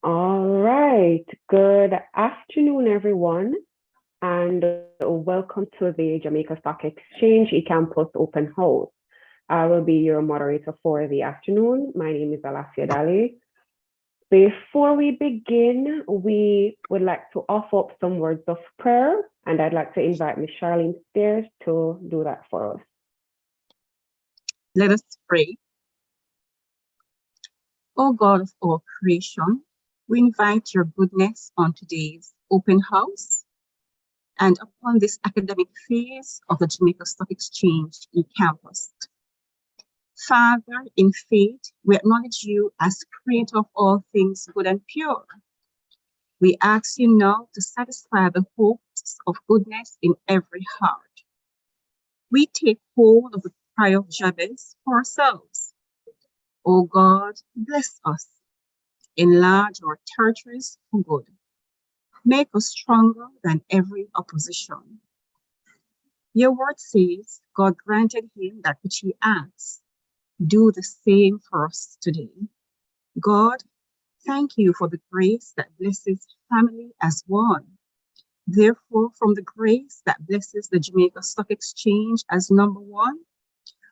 All right. Good afternoon, everyone, and welcome to the Jamaica Stock Exchange eCampus Open House. I will be your moderator for the afternoon. My name is Alasia Dali. Before we begin, we would like to offer up some words of prayer, and I'd like to invite Ms. Charlene Stairs to do that for us. Let us pray. O God of all creation, we invite your goodness on today's open house and upon this academic phase of the Jamaica Stock Exchange e-campus. Father, in faith, we acknowledge you as creator of all things good and pure. We ask you now to satisfy the hopes of goodness in every heart. We take hold of the prayer of Jabez for ourselves. O God, bless us. Enlarge our territories for good. Make us stronger than every opposition. Your word says, God granted him that which he asked. Do the same for us today. God, thank you for the grace that blesses family as one. Therefore, from the grace that blesses the Jamaica Stock Exchange as number one,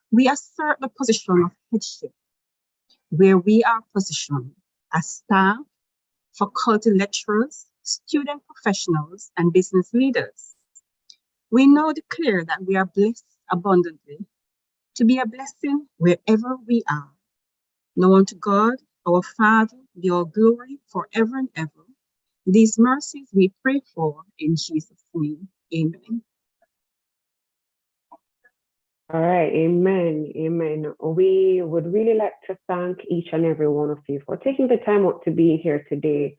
we assert the position of headship, where we are positioned as staff, faculty lecturers, student professionals, and business leaders. We now declare that we are blessed abundantly to be a blessing wherever we are. Now unto God, our Father, be all glory forever and ever. These mercies we pray for in Jesus' name. Amen. All right, amen, amen. We would really like to thank each and every one of you for taking the time out to be here today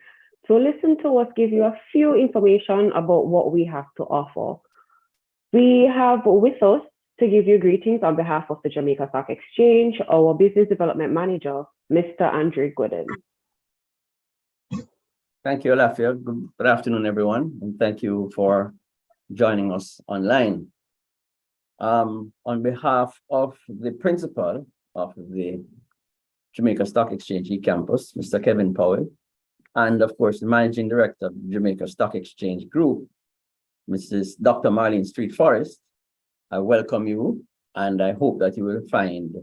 to listen to us give you a few information about what we have to offer. We have with us to give you greetings on behalf of the Jamaica Stock Exchange, our Business Development Manager, Mr. Andrew Gooden. Thank you, Alafia. Good afternoon, everyone, and thank you for joining us online. On behalf of the principal of the Jamaica Stock Exchange eCampus, Mr. Kevin Powell, and of course, the Managing Director of the Jamaica Stock Exchange Group, Mrs. Dr. Marlene Street Forest, I welcome you, and I hope that you will find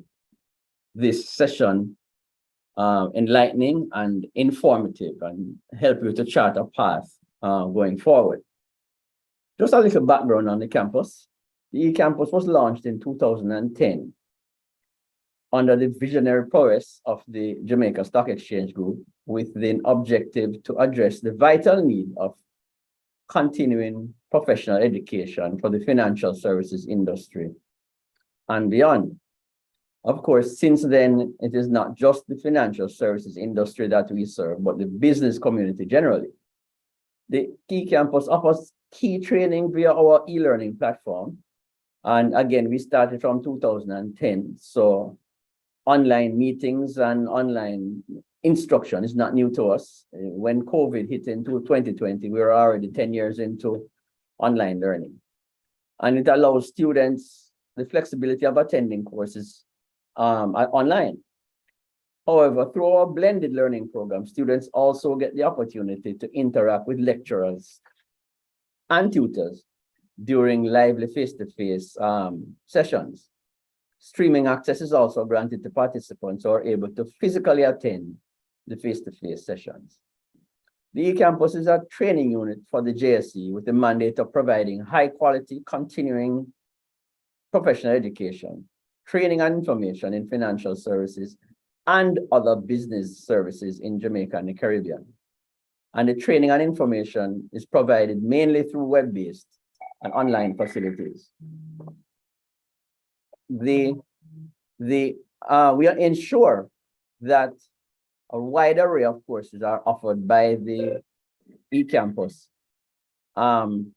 this session enlightening and informative and help you to chart a path going forward. Just a little background on the campus. The eCampus was launched in 2010 under the visionary prowess of the Jamaica Stock Exchange Group with the objective to address the vital need of continuing professional education for the financial services industry and beyond. Of course, since then, it is not just the financial services industry that we serve, but the business community generally. The eCampus offers key training via our e-learning platform. And again, we started from 2010. So online meetings and online instruction is not new to us. When COVID hit into 2020, we were already 10 years into online learning. And it allows students the flexibility of attending courses online. However, through our blended learning program, students also get the opportunity to interact with lecturers and tutors during lively face-to-face sessions. Streaming access is also granted to participants who are able to physically attend the face-to-face sessions. The eCampus is a training unit for the JSE with the mandate of providing high-quality continuing professional education, training and information in financial services and other business services in Jamaica and the Caribbean. And the training and information is provided mainly through web-based and online facilities. We ensure that a wide array of courses are offered by the eCampus,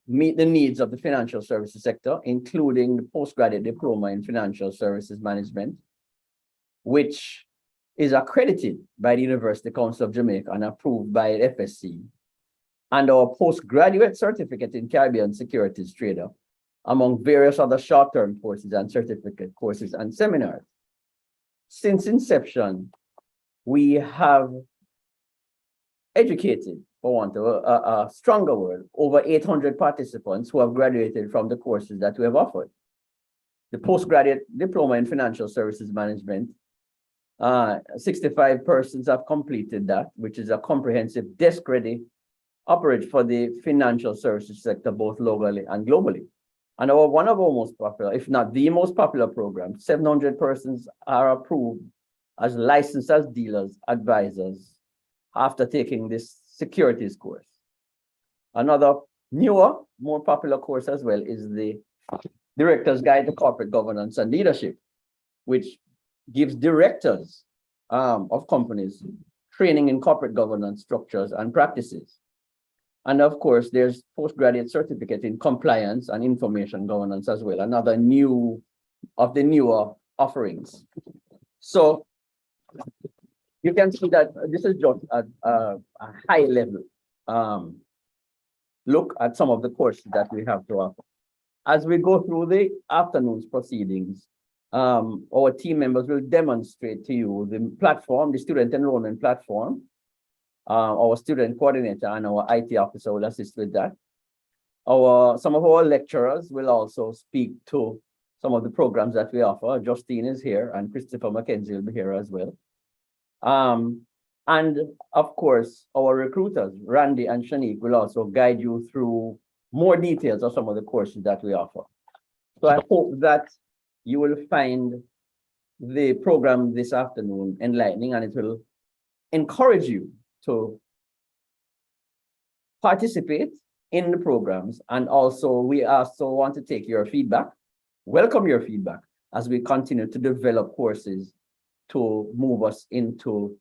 meet the needs of the financial services sector, including the postgraduate diploma in financial services management, which is accredited by the University Council of Jamaica and approved by FSC, and our postgraduate certificate in Caribbean securities trader, among various other short-term courses and certificate courses and seminars. Since inception, we have educated, for want of a stronger word, over 800 participants who have graduated from the courses that we have offered. The postgraduate diploma in financial services management, 65 persons have completed that, which is a comprehensive desk-ready operate for the financial services sector, both locally and globally. And one of our most popular, if not the most popular program, 700 persons are approved as licensed as dealers, advisors, after taking this securities course. Another newer, more popular course as well is the Director's Guide to Corporate Governance and Leadership, which gives directors of companies training in corporate governance structures and practices. And of course, there's postgraduate certificate in compliance and information governance as well, another new of the newer offerings. So you can see that this is just a high level look at some of the courses that we have to offer. As we go through the afternoon's proceedings, our team members will demonstrate to you the platform, the student enrollment platform. Our student coordinator and our IT officer will assist with that. Some of our lecturers will also speak to some of the programs that we offer. Justine is here and Christopher McKenzie will be here as well. And of course, our recruiters, Randy and Shanique, will also guide you through more details of some of the courses that we offer. So I hope that you will find the program this afternoon enlightening, and it will encourage you to participate in the programs. And also, we also want to take your feedback, welcome your feedback as we continue to develop courses to move us into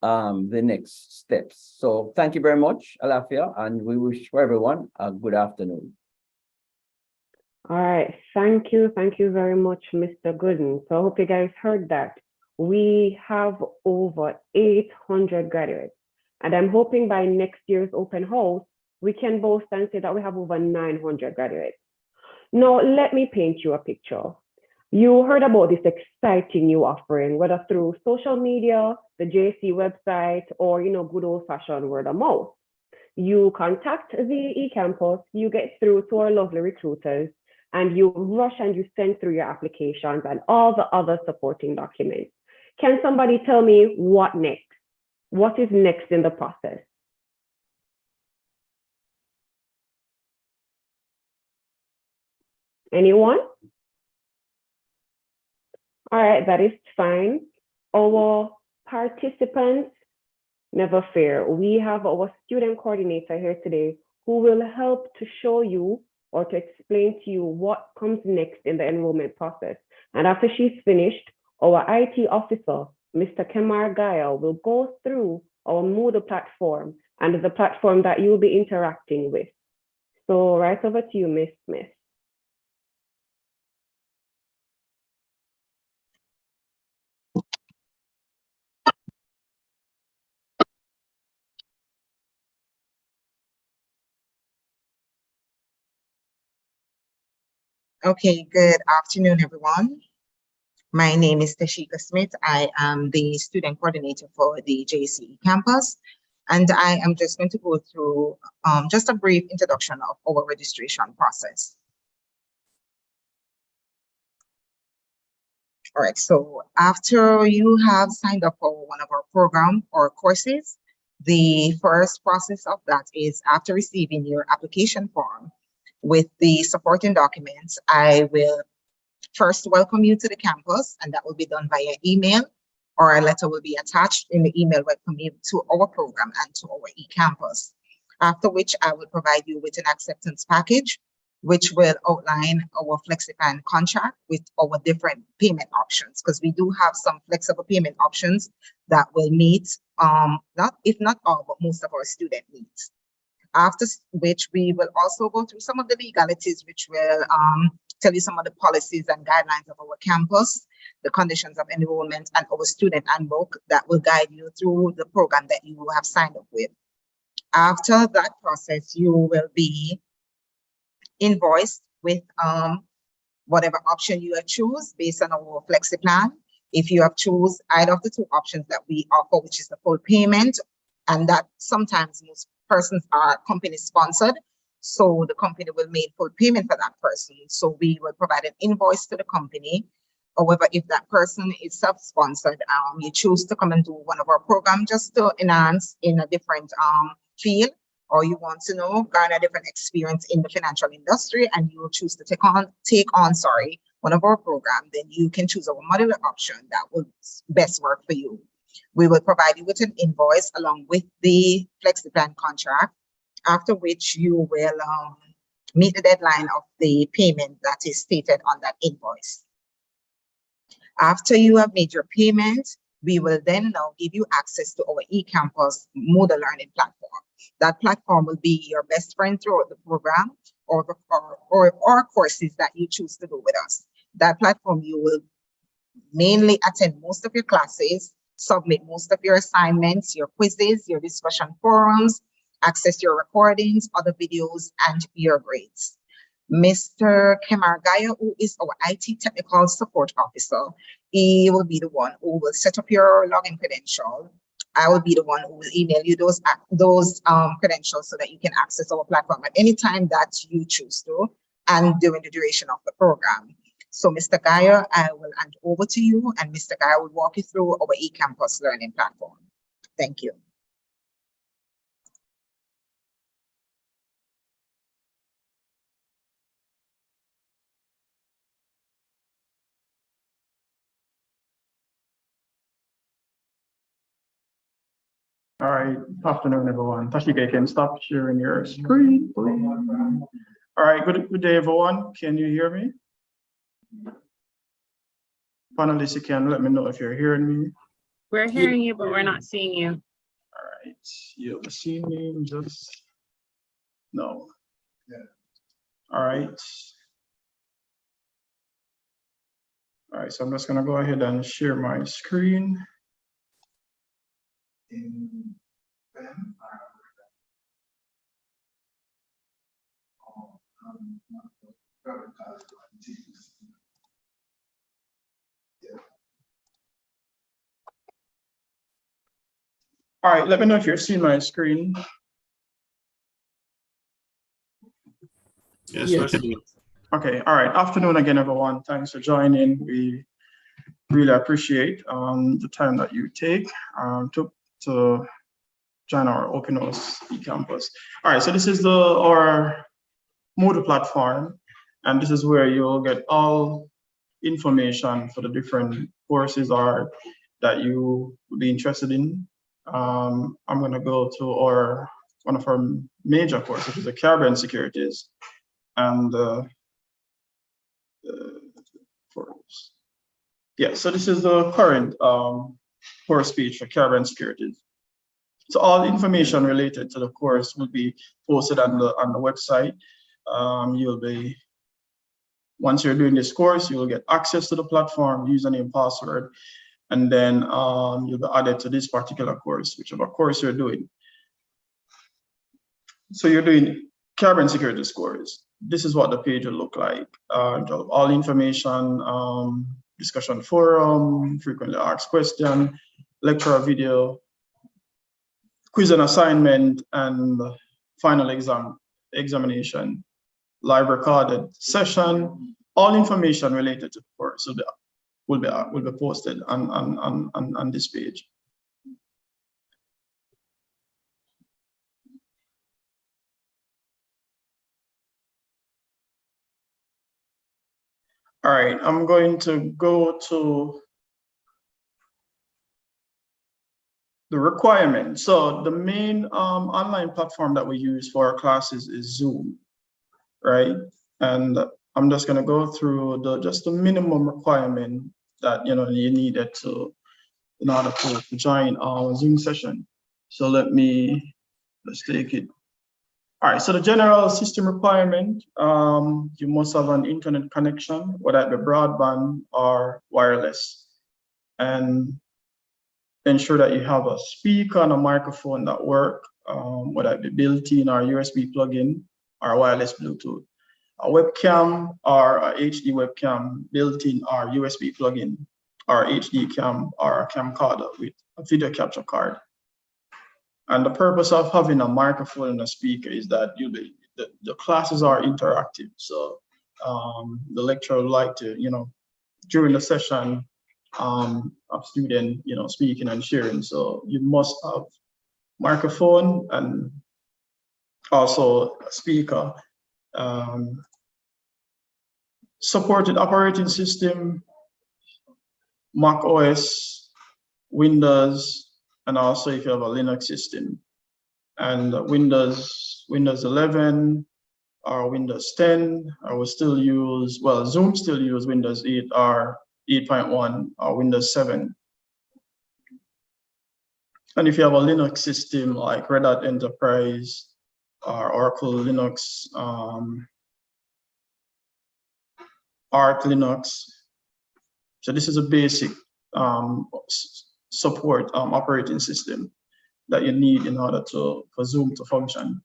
the next steps. So thank you very much, Alafia, and we wish for everyone a good afternoon. All right, thank you very much, Mr. Gooden. So I hope you guys heard that. We have over 800 graduates, and I'm hoping by next year's open house, we can boast and say that we have over 900 graduates. Now, let me paint you a picture. You heard about this exciting new offering, whether through social media, the JSE website, or good old-fashioned word of mouth. You contact the eCampus, you get through to our lovely recruiters, and you rush and you send through your applications and all the other supporting documents. Can somebody tell me what next? What is next in the process? Anyone? All right, that is fine. Our participants, never fear. We have our student coordinator here today who will help to show you or to explain to you what comes next in the enrollment process. And after she's finished, our IT officer, Mr. Kemar Gaya, will go through our Moodle platform and the platform that you'll be interacting with. So right over to you, Ms. Smith. Okay, good afternoon, everyone. My name is Tashika Smith. I am the student coordinator for the JSE campus, and I am just going to go through just a brief introduction of our registration process. All right, so after you have signed up for one of our program or courses, the first process of that is after receiving your application form with the supporting documents, I will first welcome you to the campus, and that will be done via email, or a letter will be attached in the email welcome you to our program and to our eCampus. After which I will provide you with an acceptance package, which will outline our FlexiPlan contract with our different payment options, because we do have some flexible payment options that will meet, if not all, but most of our student needs. After which we will also go through some of the legalities, which will tell you some of the policies and guidelines of our campus, the conditions of enrollment, and our student handbook that will guide you through the program that you have signed up with. After that process, you will be invoiced with whatever option you have choose based on our flexi plan. If you have choose either of the two options that we offer, which is the full payment and that sometimes most persons are company sponsored. So the company will make full payment for that person. So we will provide an invoice to the company. However, if that person is self-sponsored, you choose to come and do one of our programs just to enhance in a different field, or you want to garner different experience in the financial industry, and you will choose to take on one of our programs, then you can choose our modular option that will best work for you. We will provide you with an invoice along with the FlexiPlan contract, after which you will meet the deadline of the payment that is stated on that invoice. After you have made your payment, we will then now give you access to our eCampus Moodle learning platform. That platform will be your best friend throughout the program or courses that you choose to do with us. That platform, you will mainly attend most of your classes, submit most of your assignments, your quizzes, your discussion forums, access your recordings, other videos, and your grades. Mr. Kemar Gaya, who is our IT Technical Support Officer, he will be the one who will set up your login credential. I will be the one who will email you those credentials so that you can access our platform at any time that you choose to and during the duration of the program. So Mr. Gaya, I will hand over to you, and Mr. Gaya will walk you through our eCampus learning platform. Thank you. All right, afternoon, everyone. Tashika, can stop sharing your screen, please. All right, good day, everyone. Can you hear me? Panelists, you can let me know if you're hearing me. We're hearing you, but we're not seeing you. All right, you'll see me, just, no. Yeah. All right. All right, so I'm just gonna go ahead and share my screen. All right, let me know if you're seeing my screen. Yes. Okay, all right. Afternoon again, everyone. Thanks for joining. We really appreciate the time that you take to join our Open House eCampus. All right, so this is our Moodle platform, and this is where you'll get all information for the different courses that you would be interested in. I'm going to go to one of our major courses, which is the Caribbean Securities, and so this is the current course page for Caribbean Securities. So all information related to the course will be posted on the website. Once you're doing this course, you will get access to the platform, username, password, and then you'll be added to this particular course, whichever course you're doing. So you're doing Caribbean Securities course. This is what the page will look like. All information, discussion forum, frequently asked question, lecture video, quiz and assignment, and final examination, live recorded session. All information related to the course will be posted on this page. All right, I'm going to go to the requirement. So the main online platform that we use for our classes is Zoom, right? And I'm just going to go through just the minimum requirement that you needed in order to join our Zoom session. So let's take it. All right, so the general system requirement, you must have an internet connection, whether it be broadband or wireless, and ensure that you have a speaker and a microphone that work, whether it be built-in or USB plug-in or wireless Bluetooth. A webcam or a HD webcam built-in or USB plug-in, or HD cam or a camcorder with a video capture card. And the purpose of having a microphone and a speaker is that the classes are interactive. So the lecturer would like to, during the session, a student, speaking and sharing. So you must have microphone and also a speaker. Supported operating system, Mac OS, Windows, and also if you have a Linux system. And Windows 11 or Windows 10, I will still use, well, Zoom still use Windows 8 or 8.1 or Windows 7. And if you have a Linux system like Red Hat Enterprise or Oracle Linux, Arch Linux. So this is a basic support operating system that you need in order for Zoom to function.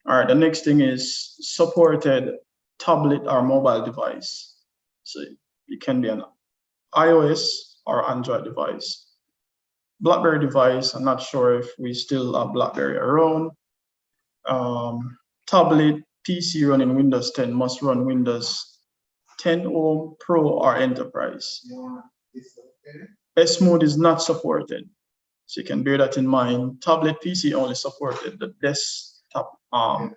All right, the next thing is supported tablet or mobile device. So it can be an iOS or Android device. BlackBerry device, I'm not sure if we still have BlackBerry around. Tablet, PC running Windows 10 must run Windows 10 Home, Pro, or Enterprise. S mode is not supported. So you can bear that in mind. Tablet PC only supported the desktop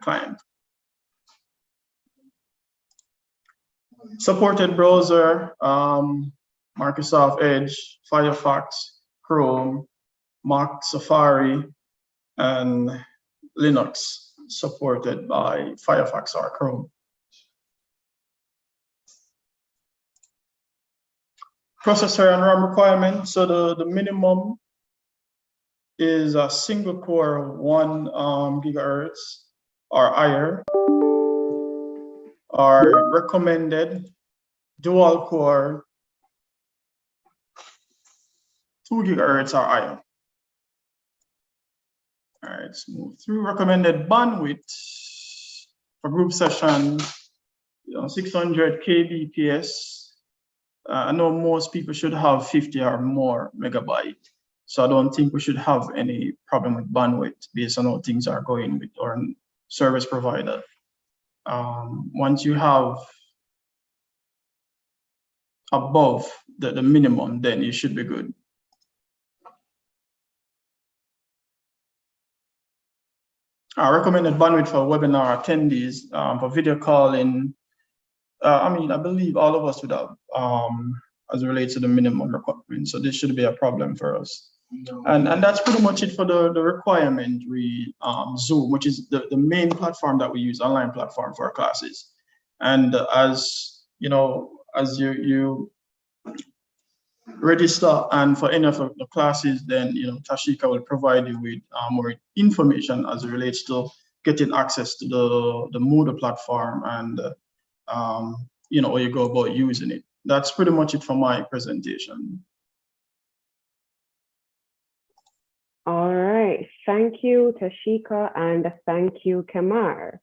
client. Supported browser, Microsoft Edge, Firefox, Chrome, Mac, Safari, and Linux supported by Firefox or Chrome. Processor and RAM requirement. So the minimum is a single core 1 gigahertz or higher, or recommended dual core 2 gigahertz or higher. All right, let's move through. Recommended bandwidth for group session, 600 kbps. I know most people should have 50 or more megabyte. So I don't think we should have any problem with bandwidth based on how things are going with our service provider. Once you have above the minimum, then you should be good. I recommended bandwidth for webinar attendees, for video calling. I believe all of us would have, as it relates to the minimum requirement. So this should be a problem for us. And that's pretty much it for the requirement. Zoom, which is the main platform that we use, online platform for our classes. And as you register and for any of the classes, then Tashika will provide you with more information as it relates to getting access to the Moodle platform and how you go about using it. That's pretty much it for my presentation. All right, thank you, Tashika, and thank you, Kamar.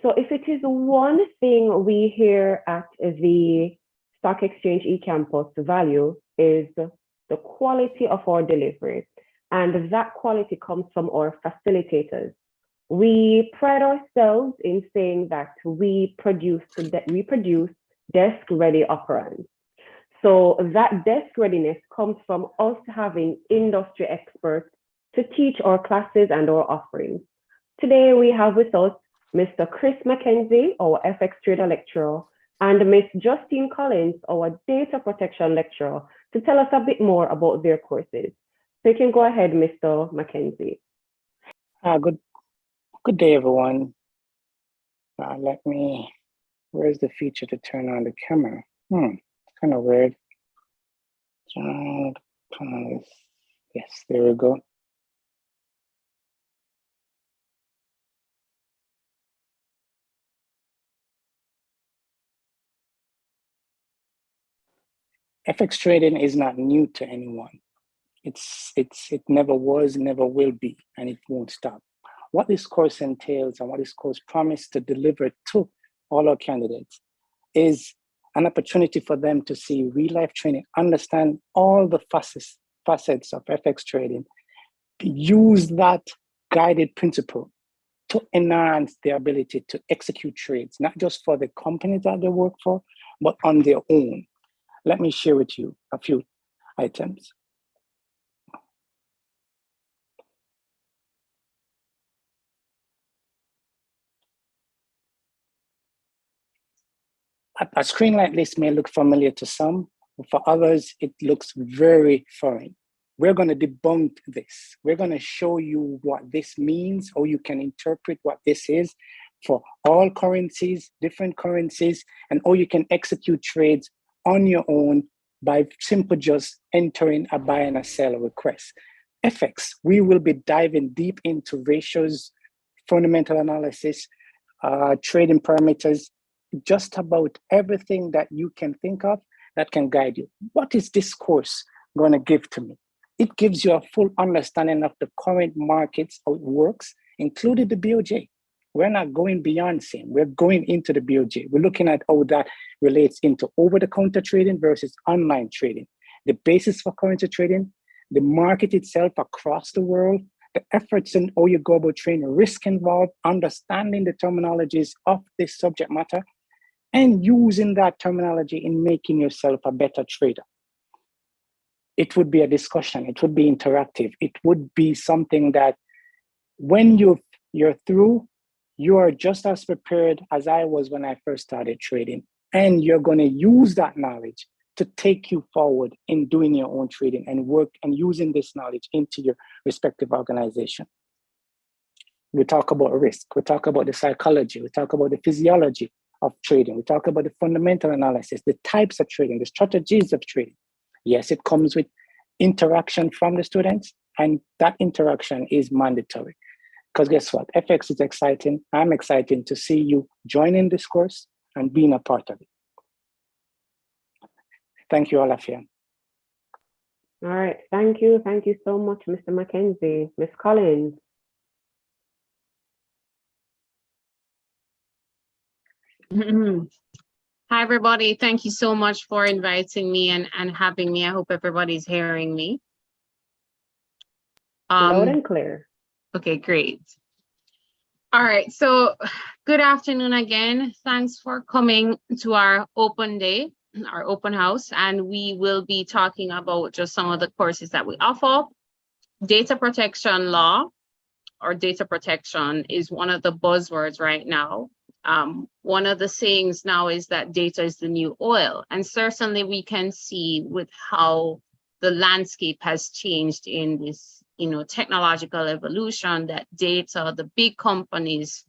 So if it is one thing we here at the Stock Exchange eCampus value is the quality of our delivery, and that quality comes from our facilitators. We pride ourselves in saying that we produce desk-ready operands. So that desk readiness comes from us having industry experts to teach our classes and our offerings. Today we have with us Mr. Chris Mackenzie, our FX Trader lecturer, and Ms. Justine Collins, our data protection lecturer, to tell us a bit more about their courses. So you can go ahead, Mr. Mackenzie. Good day, everyone. Where's the feature to turn on the camera? It's kind of weird. Yes, there we go. FX trading is not new to anyone. It never was, never will be, and it won't stop. What this course entails and what this course promised to deliver to all our candidates is an opportunity for them to see real-life training, understand all the facets of FX trading, use that guided principle to enhance their ability to execute trades, not just for the companies that they work for, but on their own. Let me share with you a few items. A screen like this may look familiar to some, but for others, it looks very foreign. We're going to debunk this. We're going to show you what this means, how you can interpret what this is for all currencies, different currencies, and how you can execute trades on your own by simply just entering a buy and a sell request. FX, we will be diving deep into ratios, fundamental analysis, trading parameters, just about everything that you can think of that can guide you. What is this course going to give to me? It gives you a full understanding of the current markets, how it works, including the BOJ. We're not going beyond SIM, we're going into the BOJ. We're looking at how that relates into over-the-counter trading versus online trading, the basis for currency trading, the market itself across the world, the efforts in how you go about trading, risk involved, understanding the terminologies of this subject matter, and using that terminology in making yourself a better trader. It would be a discussion, it would be interactive, it would be something that when you're through, you are just as prepared as I was when I first started trading. And you're going to use that knowledge to take you forward in doing your own trading and work and using this knowledge into your respective organization. We talk about risk, we talk about the psychology, we talk about the physiology of trading, we talk about the fundamental analysis, the types of trading, the strategies of trading. Yes, it comes with interaction from the students, and that interaction is mandatory. Because guess what? FX is exciting. I'm excited to see you joining this course and being a part of it. Thank you, Olafia. All right, thank you. Thank you so much, Mr. Mackenzie. Ms. Collins. Hi, everybody. Thank you so much for inviting me and having me. I hope everybody's hearing me. Loud and clear. Okay, great. All right, so good afternoon again. Thanks for coming to our open day, our open house, and we will be talking about just some of the courses that we offer. Data protection law or data protection is one of the buzzwords right now. One of the sayings now is that data is the new oil, and certainly we can see with how the landscape has changed in this, technological evolution, that data, the big companies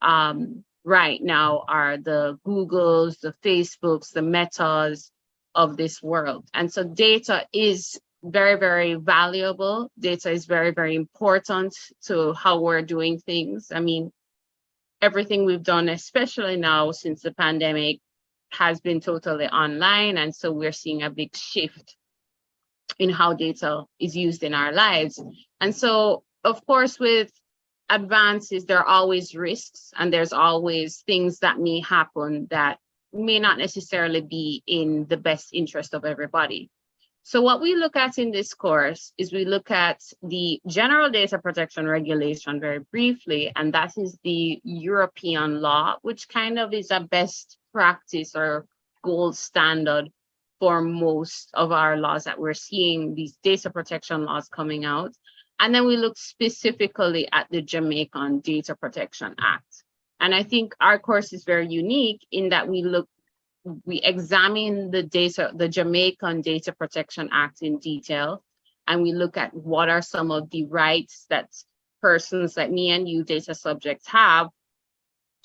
right now are the Googles, the Facebooks, the Metas of this world. And so data is very, very valuable. Data is very, very important to how we're doing things. I mean, everything we've done, especially now since the pandemic, has been totally online. And so we're seeing a big shift in how data is used in our lives. And so, of course, with advances, there are always risks, and there's always things that may happen that may not necessarily be in the best interest of everybody. So what we look at in this course is we look at the General Data Protection Regulation very briefly, and that is the European law, which kind of is a best practice or gold standard for most of our laws that we're seeing, these data protection laws coming out. And then we look specifically at the Jamaican Data Protection Act. And I think our course is very unique in that we examine the Jamaican Data Protection Act in detail, and we look at what are some of the rights that persons like me and you, data subjects, have.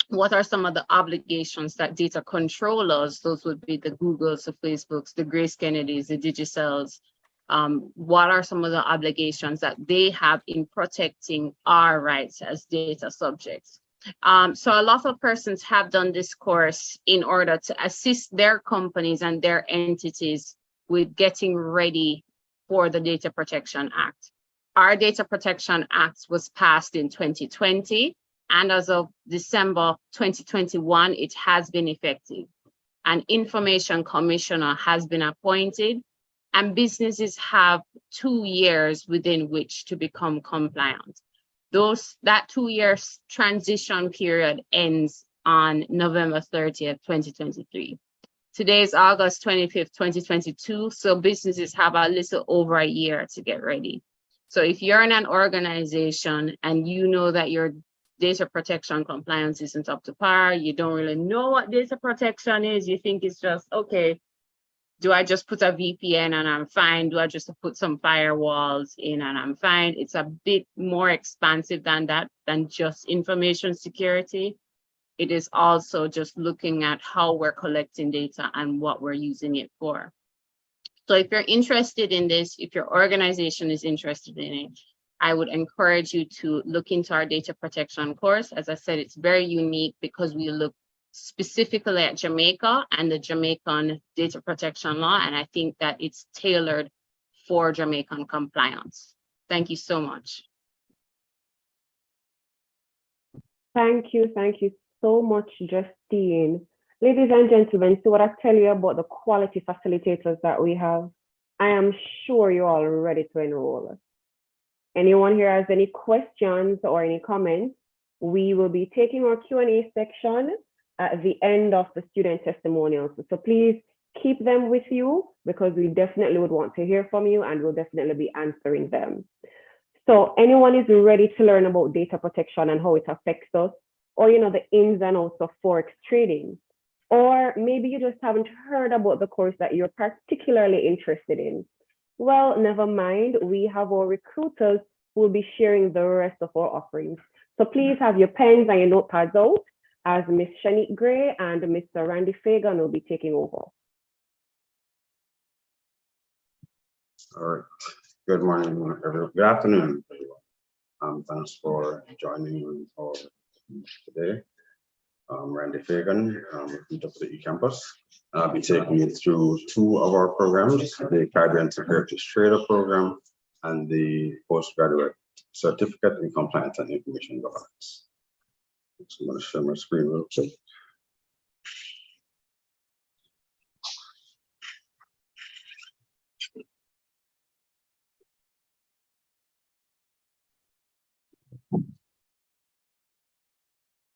What are some of the obligations that data controllers, those would be the Googles, the Facebooks, the Grace Kennedys, the Digicels, what are some of the obligations that they have in protecting our rights as data subjects? So a lot of persons have done this course in order to assist their companies and their entities with getting ready for the Data Protection Act. Our Data Protection Act was passed in 2020, and as of December 2021, it has been effective. An information commissioner has been appointed, and businesses have 2 years within which to become compliant. that 2-year transition period ends on November 30th, 2023. Today is August 25th, 2022. So businesses have a little over a year to get ready. So if you're in an organization and you know that your data protection compliance isn't up to par, you don't really know what data protection is, you think it's just, okay, do I just put a VPN and I'm fine? Do I just put some firewalls in and I'm fine? It's a bit more expansive than that, than just information security. It is also just looking at how we're collecting data and what we're using it for. So if you're interested in this, if your organization is interested in it, I would encourage you to look into our data protection course. As I said, it's very unique because we look specifically at Jamaica and the Jamaican data protection law. And I think that it's tailored for Jamaican compliance. Thank you so much. Thank you so much, Justine. Ladies and gentlemen, so what I tell you about the quality facilitators that we have, I am sure you're all ready to enroll. Anyone here has any questions or any comments? We will be taking our Q&A section at the end of the student testimonials. So please keep them with you because we definitely would want to hear from you and we'll definitely be answering them. So anyone is ready to learn about data protection and how it affects us, or the ins and outs of Forex trading, or maybe you just haven't heard about the course that you're particularly interested in. Well, never mind, we have our recruiters who will be sharing the rest of our offerings. So please have your pens and your notepads out as Ms. Shanique Gray and Mr. Randy Fagan will be taking over. All right. Good morning, everyone. Good afternoon, everyone. Thanks for joining me for today. Randy Fagan from JSE campus. I'll be taking you through two of our programs, the Caribbean Securities Trader Program and the Postgraduate Certificate in Compliance and Information Governance. So I'm going to share my screen real quick.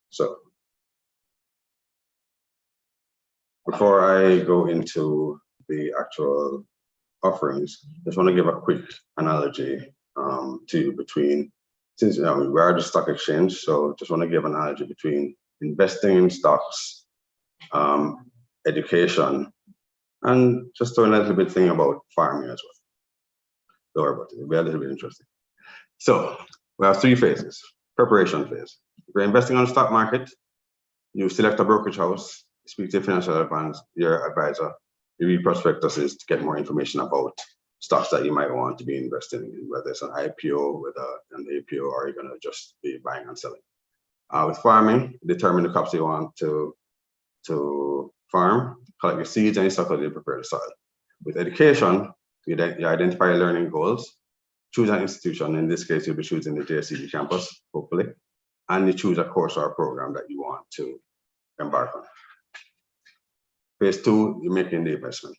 So before I go into the actual offerings, I just want to give a quick analogy to you between, since we are the stock exchange, so just want to give an analogy between investing in stocks, education, and just a little bit thing about farming as well. Don't worry about it, it'll be a little bit interesting. So we have three phases. Preparation phase. If you're investing on the stock market, you select a brokerage house, speak to your financial advisor, you read prospectuses to get more information about stocks that you might want to be investing in, whether it's an IPO, whether an APO, or you're going to just be buying and selling. With farming, determine the crops you want to farm, collect your seeds and your stock to prepare the soil. With education, you identify your learning goals, choose an institution. In this case, you'll be choosing the JSE campus, hopefully, and you choose a course or a program that you want to embark on. Phase two, you're making the investment.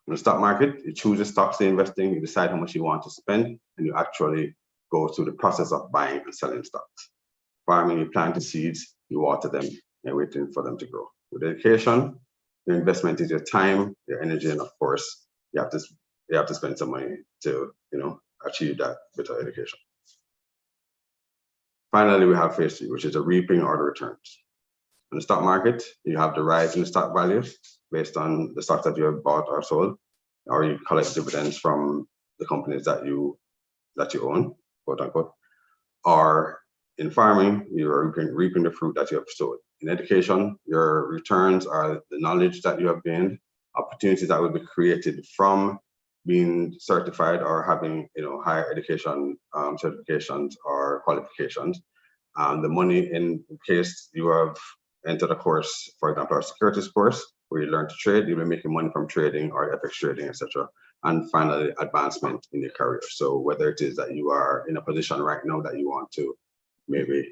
In the stock market, you choose the stocks you're investing, you decide how much you want to spend, and you actually go through the process of buying and selling stocks. Farming, you plant the seeds, you water them, and waiting for them to grow. With education, your investment is your time, your energy, and of course, you have to spend some money to achieve that better education. Finally, we have phase three, which is the reaping or the returns. In the stock market, you have the rise in the stock values based on the stocks that you have bought or sold, or you collect dividends from the companies that you own, quote unquote. Or in farming, you're reaping the fruit that you have sowed. In education, your returns are the knowledge that you have gained, opportunities that will be created from being certified or having higher education certifications or qualifications. The money in case you have entered a course, for example, a securities course, where you learn to trade, you'll be making money from trading or FX trading, etc. And finally, advancement in your career. So whether it is that you are in a position right now that you want to maybe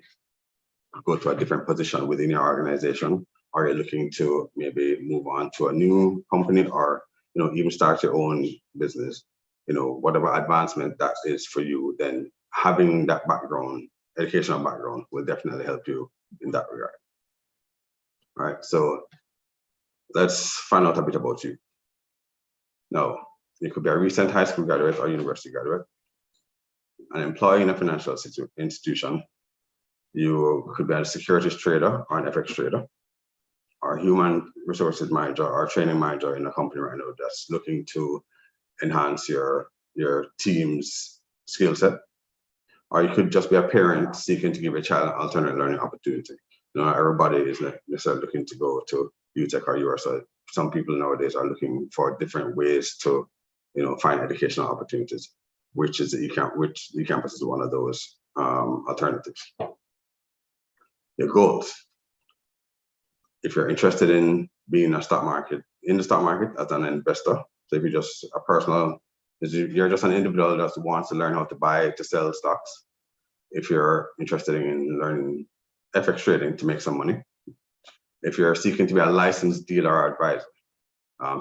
go to a different position within your organization, or you're looking to maybe move on to a new company, or even start your own business, whatever advancement that is for you, then having that background educational background will definitely help you in that regard. All right, so let's find out a bit about you. Now, you could be a recent high school graduate or university graduate, an employee in a financial institution. You could be a securities trader or an FX trader, or human resources manager or training manager in a company right now that's looking to enhance your team's skill set. Or you could just be a parent seeking to give a child an alternate learning opportunity. You know, everybody is not necessarily looking to go to UTech or USI. Some people nowadays are looking for different ways to, you know, find educational opportunities, which is which eCampus is one of those alternatives. Your goals. If you're interested in being in the stock market as an investor, so if you're just a personal, you're just an individual that wants to learn how to buy, to sell stocks. If you're interested in learning FX trading to make some money. If you're seeking to be a licensed dealer or advisor,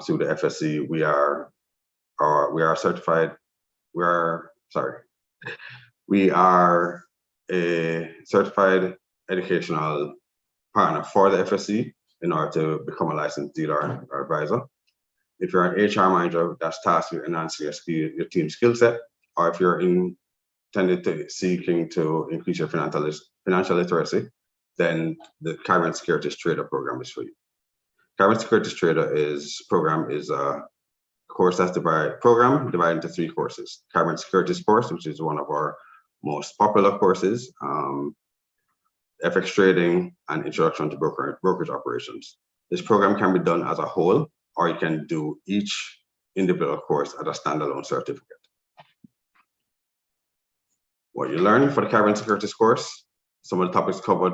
through the FSC, we are a certified educational partner for the FSC in order to become a licensed dealer or advisor. If you're an HR manager that's tasked with enhancing your team skill set, or if you're seeking to increase your financial literacy, then the Carbon Securities Trader program is for you. Carbon Securities Trader program is a course that's divided into 3 courses. Carbon Securities course, which is one of our most popular courses, FX trading, and introduction to brokerage operations. This program can be done as a whole, or you can do each individual course as a standalone certificate. What you learn for the Carbon Securities course, some of the topics covered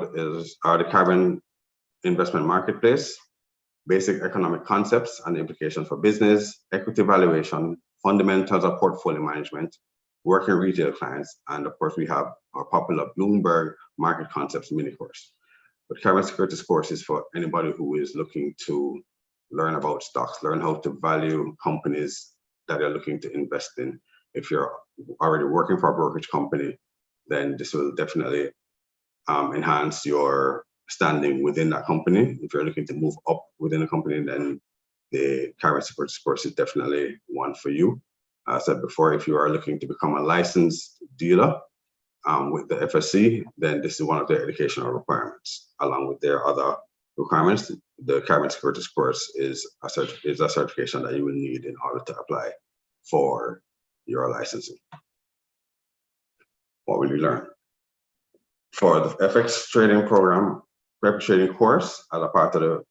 are the carbon investment marketplace, basic economic concepts and implications for business, equity valuation, fundamentals of portfolio management, working retail clients, and of course we have our popular Bloomberg market concepts mini course. But Carbon Securities course is for anybody who is looking to learn about stocks, learn how to value companies that they're looking to invest in. If you're already working for a brokerage company, then this will definitely enhance your standing within that company. If you're looking to move up within a company, then the Carbon Securities course is definitely one for you. As I said before, if you are looking to become a licensed dealer with the FSC, then this is one of their educational requirements. Along with their other requirements, the Carbon Securities course is a certification that you will need in order to apply for your licensing. What will you learn? For the FX trading program, FX trading course, as a part of the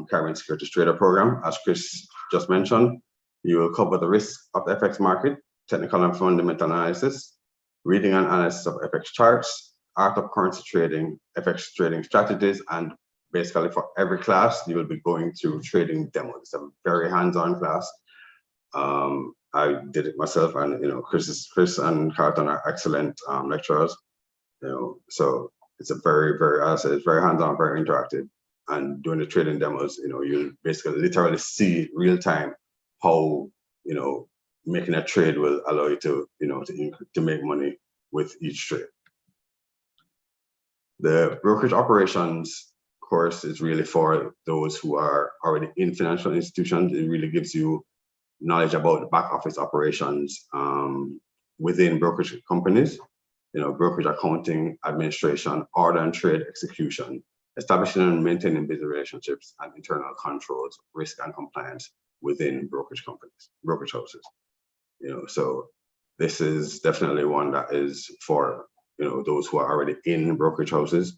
Carbon Securities Trader program, as Chris just mentioned, you will cover the risks of the FX market, technical and fundamental analysis, reading and analysis of FX charts, art of currency trading, FX trading strategies, and basically for every class, you will be going through trading demos. It's a very hands-on class. I did it myself, and Chris and Carlton are excellent lecturers. So it's a very hands-on, very interactive. And doing the trading demos, you basically literally see real time how making a trade will allow you to make money with each trade. The brokerage operations course is really for those who are already in financial institutions. It really gives you knowledge about the back office operations within brokerage companies, brokerage accounting, administration, order and trade execution, establishing and maintaining business relationships, and internal controls, risk and compliance within brokerage companies, brokerage houses. So this is definitely one that is for those who are already in brokerage houses.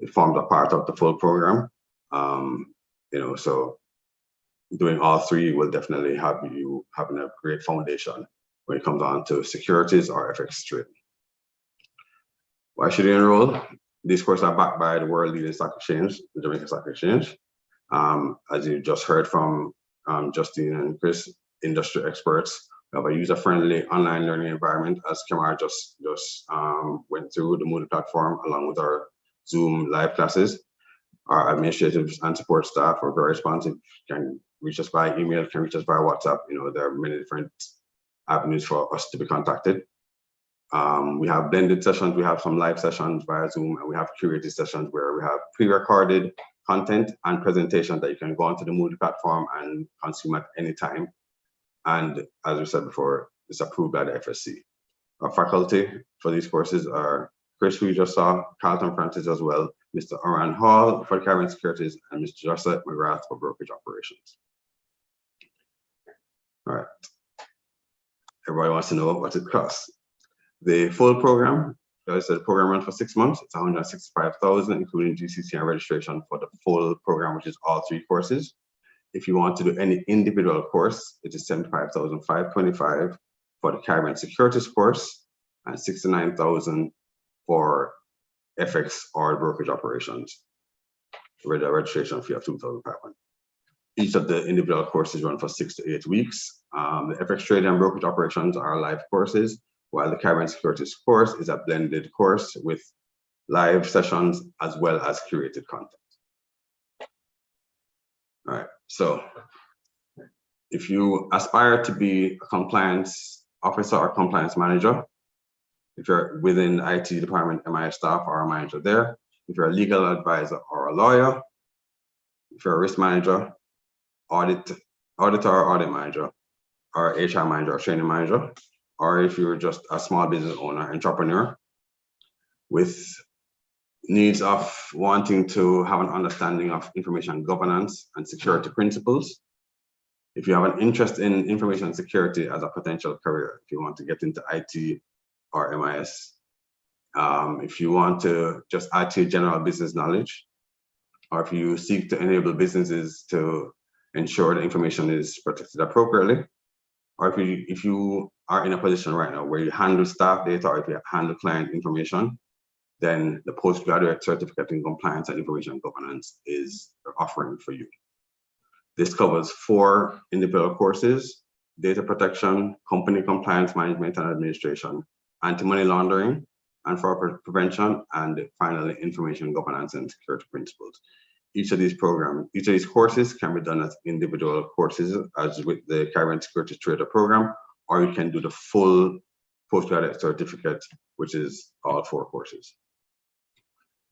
It forms a part of the full program. So doing all 3 will definitely have you having a great foundation when it comes on to securities or FX trading. Why should you enroll? These courses are backed by the world leading stock exchange, the Jamaica Stock Exchange. As you just heard from Justine and Chris, industry experts. We have a user-friendly online learning environment, as Kamar just went through the Moodle platform, along with our Zoom live classes. Our administrative and support staff are very responsive. Can reach us by email, can reach us via WhatsApp. There are many different avenues for us to be contacted. We have blended sessions, we have some live sessions via Zoom, and we have curated sessions where we have pre-recorded content and presentations that you can go onto the Moodle platform and consume at any time. And as we said before, it's approved by the FSC. Our faculty for these courses are Chris, who you just saw, Carlton Francis as well, Mr. Oran Hall for Caribbean Securities, and Mr. Joseph McGrath for brokerage operations. All right. Everybody wants to know what it costs. The full program, as I said, the program runs for 6 months. It's 165,000, including GCC and registration for the full program, which is all 3 courses. If you want to do any individual course, it is 75,525 for the Caribbean Securities course and 69,000 for FX or brokerage operations, with a registration fee of 2,500. Each of the individual courses run for 6 to 8 weeks. The FX trading and brokerage operations are live courses, while the Caribbean Securities course is a blended course with live sessions as well as curated content. All right, so if you aspire to be a compliance officer or compliance manager, if you're within the IT department, MIS staff or a manager there, if you're a legal advisor or a lawyer, if you're a risk manager, auditor or audit manager, or HR manager or training manager, or if you're just a small business owner, entrepreneur, with needs of wanting to have an understanding of information governance and security principles. If you have an interest in information security as a potential career, if you want to get into IT or MIS, if you want to just add to your general business knowledge, or if you seek to enable businesses to ensure the information is protected appropriately, or if you are in a position right now where you handle staff data or if you handle client information, then the postgraduate certificate in compliance and information governance is the offering for you. This covers 4 individual courses: data protection, company compliance management and administration, anti-money laundering and fraud prevention, and finally, information governance and security principles. Each of these courses can be done as individual courses, as with the Caribbean Security Trader program, or you can do the full postgraduate certificate, which is all 4 courses.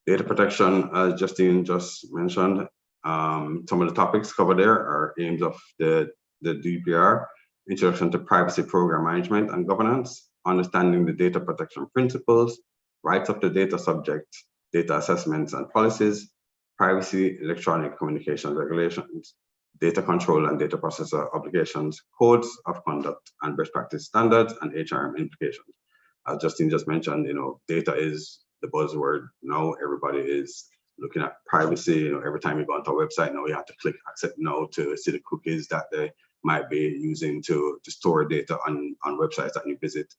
Data protection, as Justine just mentioned, some of the topics covered there are aims of the DPR, introduction to privacy program management and governance, understanding the data protection principles, rights of the data subject, data assessments and policies, privacy, electronic communication regulations, data control and data processor obligations, codes of conduct and best practice standards, and HRM implications. As Justine just mentioned, data is the buzzword now. Everybody is looking at privacy. Every time you go onto a website now, you have to click accept now to see the cookies that they might be using to store data on websites that you visit.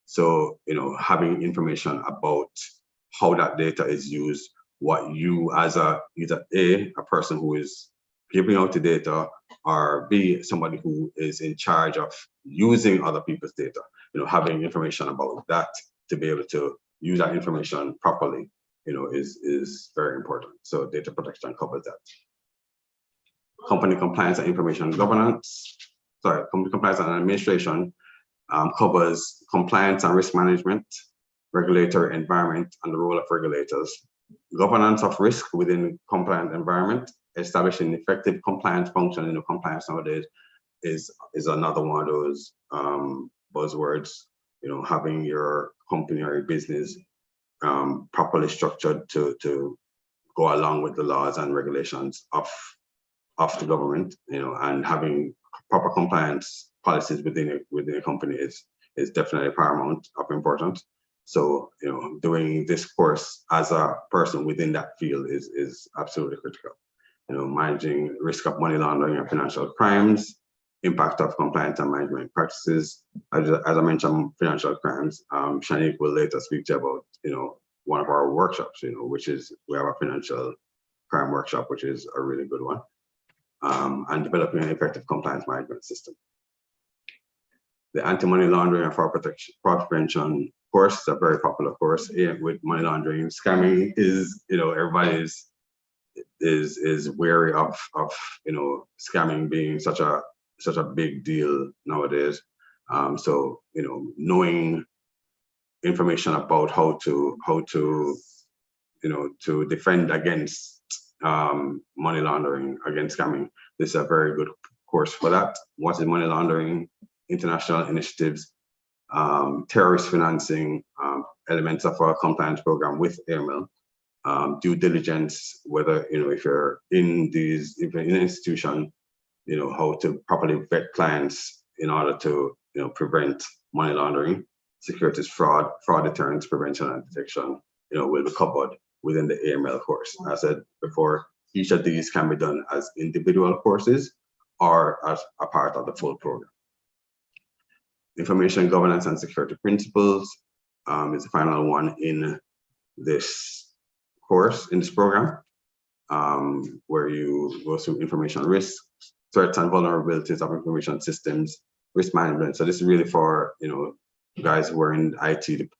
So, having information about how that data is used, what you as either A, a person who is giving out the data, or B, somebody who is in charge of using other people's data, having information about that to be able to use that information properly, is very important. So data protection covers that. Company compliance and information governance, company compliance and administration covers compliance and risk management, regulatory environment and the role of regulators, governance of risk within compliant environment, establishing effective compliance function. Compliance nowadays is another one of those buzzwords. Having your company or your business properly structured to go along with the laws and regulations of the government, and having proper compliance policies within a company is definitely paramount of importance. So, doing this course as a person within that field is absolutely critical. Managing risk of money laundering and financial crimes, impact of compliance and management practices. As I mentioned, financial crimes, Shanique will later speak to you about, one of our workshops, which is, we have a financial crime workshop, which is a really good one, and developing an effective compliance management system. The anti-money laundering and fraud prevention course is a very popular course. With money laundering, scamming is, everybody is wary of scamming being such a big deal nowadays. So knowing information about how to to defend against money laundering, against scamming. This is a very good course for that. What is money laundering, international initiatives, terrorist financing, elements of our compliance program with AML, due diligence, whether, if you're in an institution, how to properly vet clients in order to, prevent money laundering, securities fraud, fraud deterrence, prevention and detection, will be covered within the AML course. As I said before, each of these can be done as individual courses or as a part of the full program. Information governance and security principles is the final one in this course, in this program, where you go through information risks, threats and vulnerabilities of information systems, risk management. So this is really for, guys who are in IT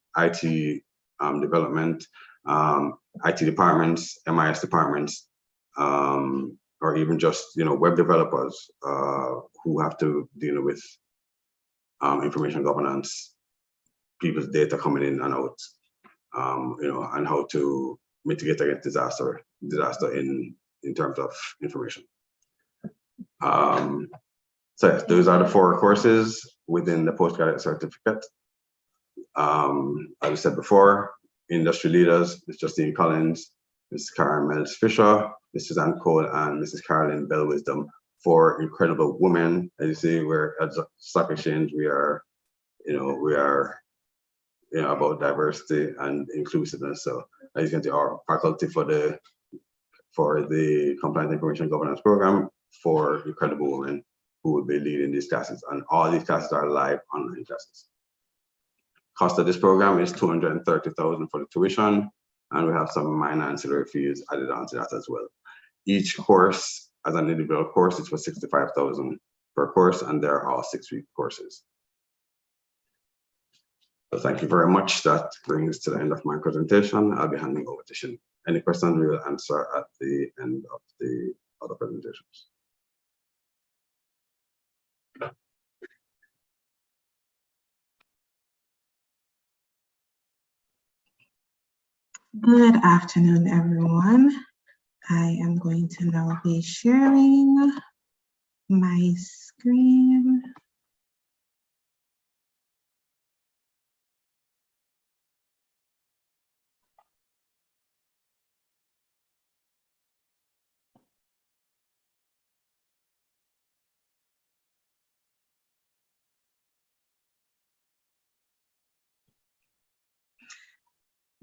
development, IT departments, MIS departments, or even just, web developers who have to deal with information governance, people's data coming in and out, and how to mitigate against disaster in terms of information. So yes, those are the 4 courses within the postgraduate certificate. As I said before, industry leaders, Ms. Justine Collins, Ms. Karen Mills Fisher, Ms. Suzanne Cole, and Mrs. Carolyn Bell Wisdom, 4 incredible women. As you see, we're at the stock exchange, we are about diversity and inclusiveness. So as you can see, our faculty for the Compliance Information Governance Program, 4 incredible women who will be leading these classes, and all these classes are live online classes. Cost of this program is $230,000 for the tuition, and we have some minor ancillary fees added on to that as well. Each course, as an individual course, is for $65,000 per course, and they're all 6-week courses. So thank you very much. That brings to the end of my presentation. I'll be handing over to Shin. Any questions we will answer at the end of the other presentations. Good afternoon, everyone. I am going to now be sharing my screen.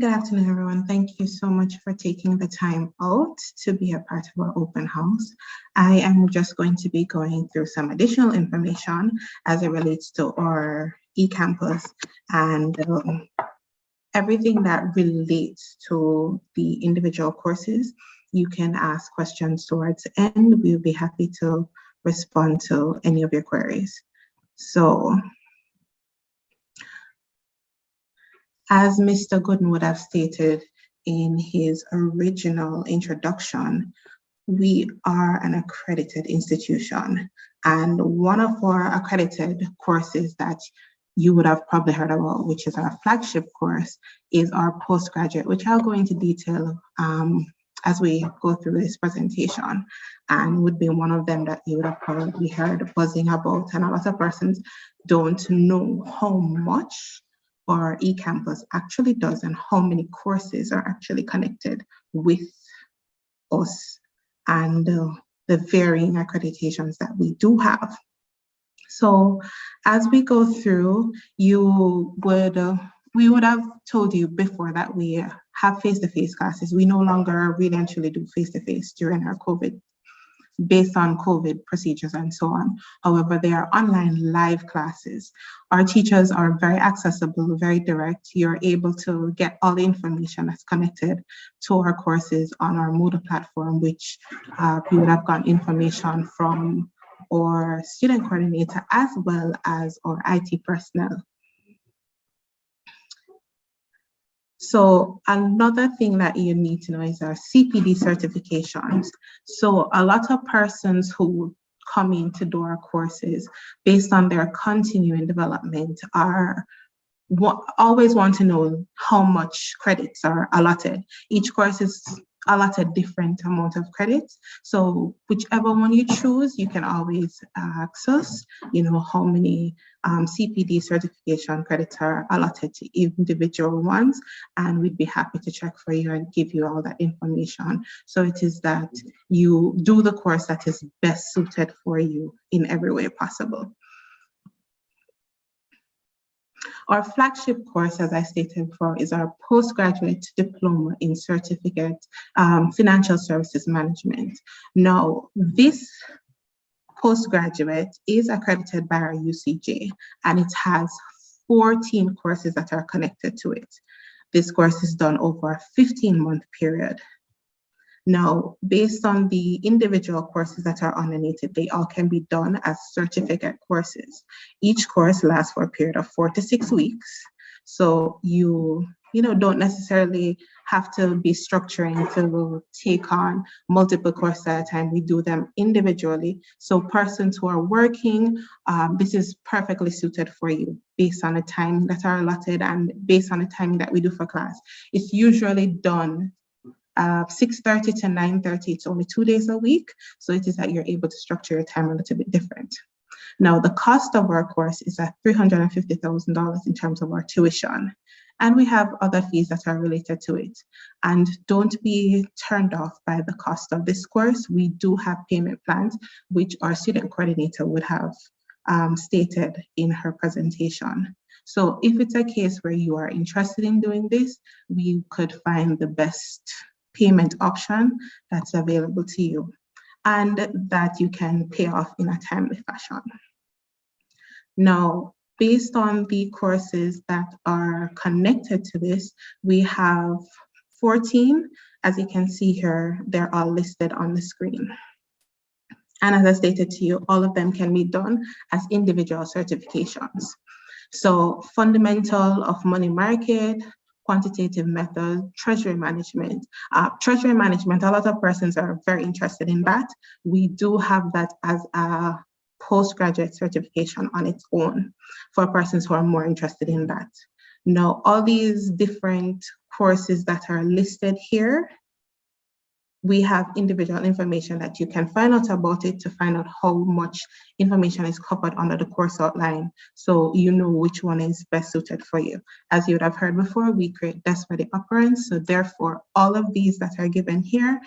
Good afternoon, everyone. Thank you so much for taking the time out to be a part of our open house. I am just going to be going through some additional information as it relates to our eCampus and everything that relates to the individual courses. You can ask questions towards the end. We'll be happy to respond to any of your queries. So, as Mr. Gooden would have stated in his original introduction, we are an accredited institution. And one of our accredited courses that you would have probably heard about, which is our flagship course, is our postgraduate, which I'll go into detail as we go through this presentation, and would be one of them that you would have probably heard buzzing about. And a lot of persons don't know how much our eCampus actually does and how many courses are actually connected with us and the varying accreditations that we do have. So as we go through, we would have told you before that we have face-to-face classes. We no longer really and truly do face-to-face during our COVID, based on COVID procedures and so on. However, they are online live classes. Our teachers are very accessible, very direct. You're able to get all the information that's connected to our courses on our Moodle platform, which you would have gotten information from our student coordinator as well as our IT personnel. So another thing that you need to know is our CPD certifications. So a lot of persons who come in to do our courses based on their continuing development are always want to know how much credits are allotted. Each course is allotted different amount of credits. So whichever one you choose, you can always ask us, how many CPD certification credits are allotted to individual ones, and we'd be happy to check for you and give you all that information. So it is that you do the course that is best suited for you in every way possible. Our flagship course, as I stated before, is our postgraduate diploma in certificate financial services management. Now, this postgraduate is accredited by our UCJ, and it has 14 courses that are connected to it. This course is done over a 15-month period. Now, based on the individual courses that are underneath it, they all can be done as certificate courses. Each course lasts for a period of 4 to 6 weeks. So you don't necessarily have to be structuring to take on multiple courses at a time. We do them individually. So persons who are working, this is perfectly suited for you based on the time that are allotted and based on the time that we do for class. It's usually done 6:30 to 9:30. It's only 2 days a week. So it is that you're able to structure your time a little bit different. Now, the cost of our course is at $350,000 in terms of our tuition. And we have other fees that are related to it. And don't be turned off by the cost of this course. We do have payment plans, which our student coordinator would have stated in her presentation. So if it's a case where you are interested in doing this, we could find the best payment option that's available to you and that you can pay off in a timely fashion. Now, based on the courses that are connected to this, we have 14. As you can see here, they're all listed on the screen. And as I stated to you, all of them can be done as individual certifications. So fundamental of money market, quantitative method, treasury management. Treasury management, a lot of persons are very interested in that. We do have that as a postgraduate certification on its own for persons who are more interested in that. Now, all these different courses that are listed here, we have individual information that you can find out about it to find out how much information is covered under the course outline, so you know which one is best suited for you. As you would have heard before, we create desks for the operants, so therefore all of these that are given here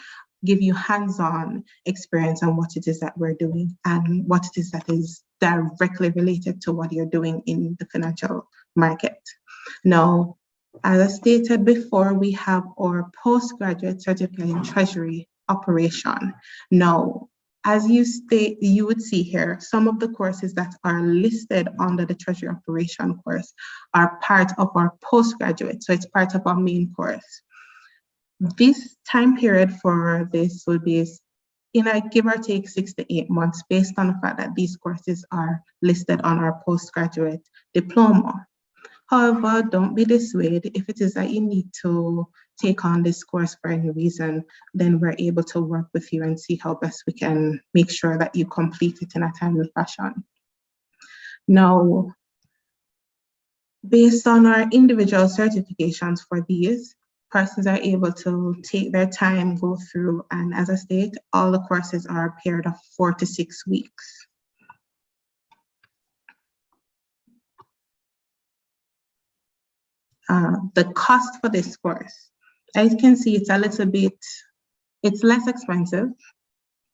give you hands-on experience on what it is that we're doing and what it is that is directly related to what you're doing in the financial market. Now, as I stated before, we have our postgraduate certificate in treasury operation. Now, as you would see here, some of the courses that are listed under the treasury operation course are part of our postgraduate, so it's part of our main course. This time period for this will be give or take 6 to 8 months based on the fact that these courses are listed on our postgraduate diploma. However, don't be dissuaded. If it is that you need to take on this course for any reason, then we're able to work with you and see how best we can make sure that you complete it in a timely fashion. Now, based on our individual certifications for these, persons are able to take their time, go through, and as I state, all the courses are a period of 4 to 6 weeks. The cost for this course, as you can see, it's less expensive.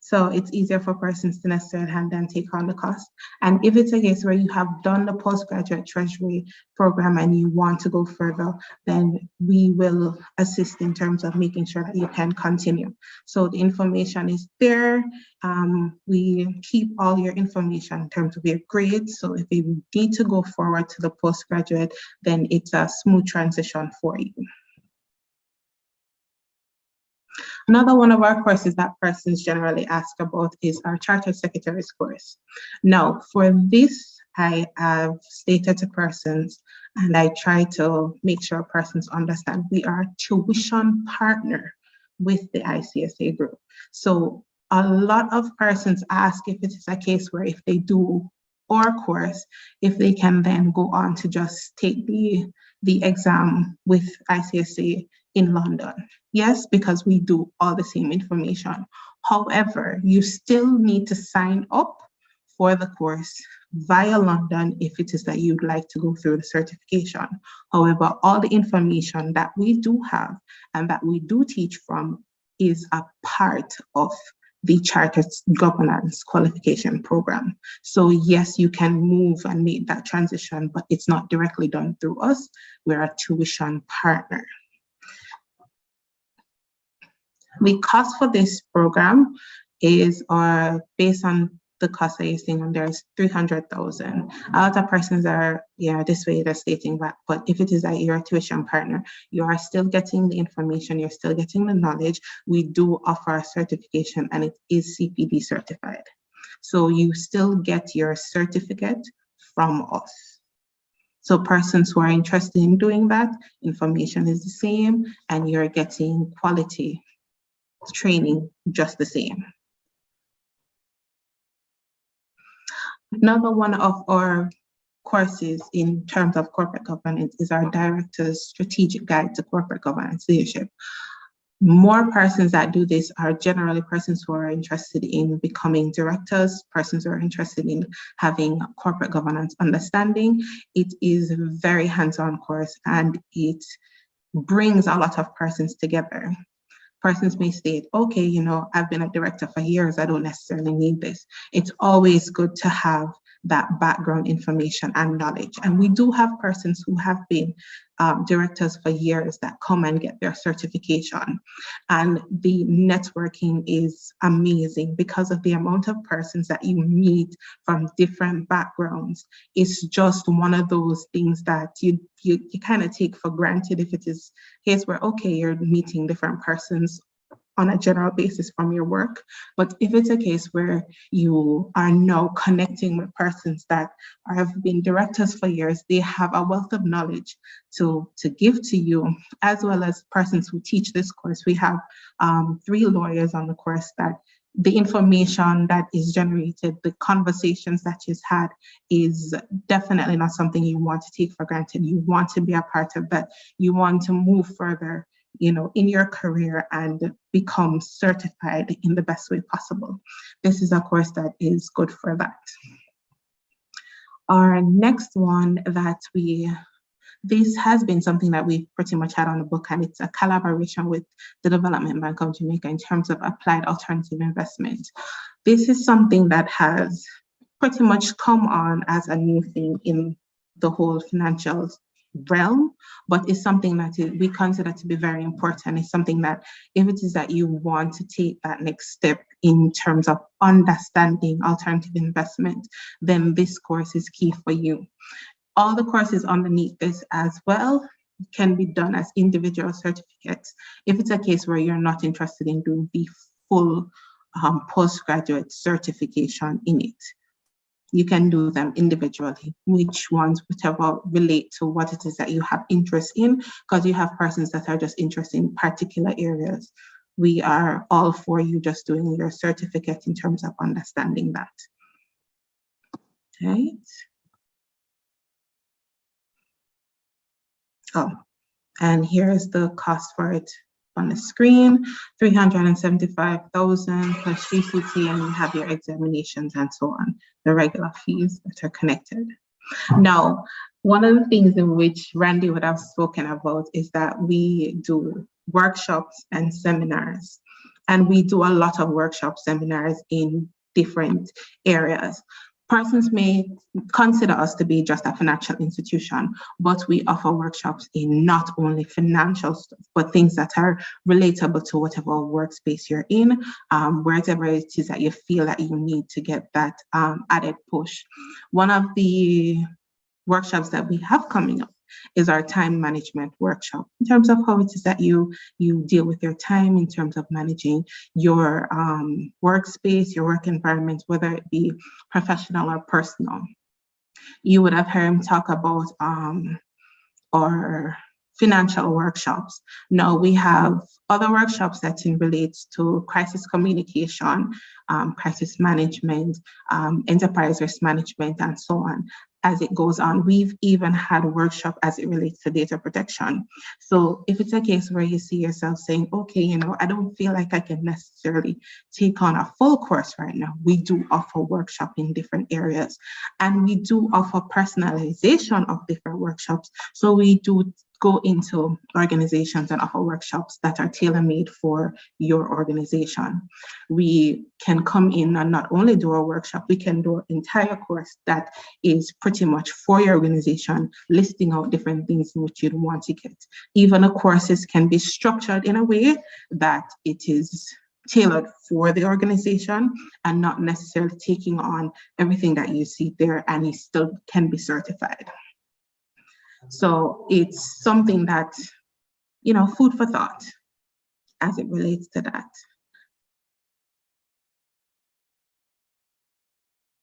So it's easier for persons to necessarily hand and take on the cost. And if it's a case where you have done the postgraduate treasury program and you want to go further, then we will assist in terms of making sure that you can continue. So the information is there. We keep all your information in terms of your grades. So if you need to go forward to the postgraduate, then it's a smooth transition for you. Another one of our courses that persons generally ask about is our Chartered Secretary's course. Now, for this, I have stated to persons, and I try to make sure persons understand, we are a tuition partner with the ICSA group. So a lot of persons ask if it is a case where if they do or course if they can then go on to just take the exam with ICSA in London. Yes, because we do all the same information. However, you still need to sign up for the course via London if it is that you'd like to go through the certification. However, all the information that we do have and that we do teach from is a part of the Chartered Governance Qualification Program. So yes, you can move and make that transition, but it's not directly done through us. We're a tuition partner. The cost for this program is based on the cost that you're seeing on there is 300,000. A lot of persons are, this way they're stating that, but if it is that you're a tuition partner, you are still getting the information, you're still getting the knowledge. We do offer a certification and it is CPD certified. So you still get your certificate from us. So persons who are interested in doing that, information is the same and you're getting quality training just the same. Another one of our courses in terms of corporate governance is our Director's Strategic Guide to Corporate Governance Leadership. More persons that do this are generally persons who are interested in becoming directors, persons who are interested in having corporate governance understanding. It is a very hands-on course and it brings a lot of persons together. Persons may state, okay, I've been a director for years, I don't necessarily need this. It's always good to have that background information and knowledge. And we do have persons who have been directors for years that come and get their certification. And the networking is amazing because of the amount of persons that you meet from different backgrounds. It's just one of those things that you kind of take for granted if it is a case where, okay, you're meeting different persons on a general basis from your work. But if it's a case where you are now connecting with persons that have been directors for years, they have a wealth of knowledge to give to you, as well as persons who teach this course. We have 3 lawyers on the course that the information that is generated, the conversations that you've had is definitely not something you want to take for granted. You want to be a part of that. You want to move further in your career and become certified in the best way possible. This is a course that is good for that. Our next one this has been something that we've pretty much had on the book, and it's a collaboration with the Development Bank of Jamaica in terms of applied alternative investment. This is something that has pretty much come on as a new thing in the whole financial realm, but it's something that we consider to be very important. It's something that if it is that you want to take that next step in terms of understanding alternative investment, then this course is key for you. All the courses underneath this as well can be done as individual certificates. If it's a case where you're not interested in doing the full postgraduate certification in it, you can do them individually, whichever relate to what it is that you have interest in, because you have persons that are just interested in particular areas. We are all for you just doing your certificate in terms of understanding that. Right. Oh, and here's the cost for it on the screen, 375,000 plus GCT, and you have your examinations and so on, the regular fees that are connected. Now, one of the things in which Randy would have spoken about is that we do workshops and seminars, and we do a lot of workshop seminars in different areas. Persons may consider us to be just a financial institution, but we offer workshops in not only financial stuff, but things that are relatable to whatever workspace you're in, wherever it is that you feel that you need to get that added push. One of the workshops that we have coming up is our time management workshop, in terms of how it is that you deal with your time, in terms of managing your workspace, your work environment, whether it be professional or personal. You would have heard him talk about our financial workshops. Now we have other workshops that relates to crisis communication, crisis management, enterprise risk management, and so on. As it goes on, we've even had a workshop as it relates to data protection. So if it's a case where you see yourself saying, okay, you know, I don't feel like I can necessarily take on a full course right now, we do offer workshop in different areas, and we do offer personalization of different workshops. So we do go into organizations and offer workshops that are tailor-made for your organization. We can come in and not only do a workshop, we can do an entire course that is pretty much for your organization, listing out different things which you'd want to get. Even the courses can be structured in a way that it is tailored for the organization and not necessarily taking on everything that you see there, and it still can be certified. So it's something that, you know, food for thought as it relates to that.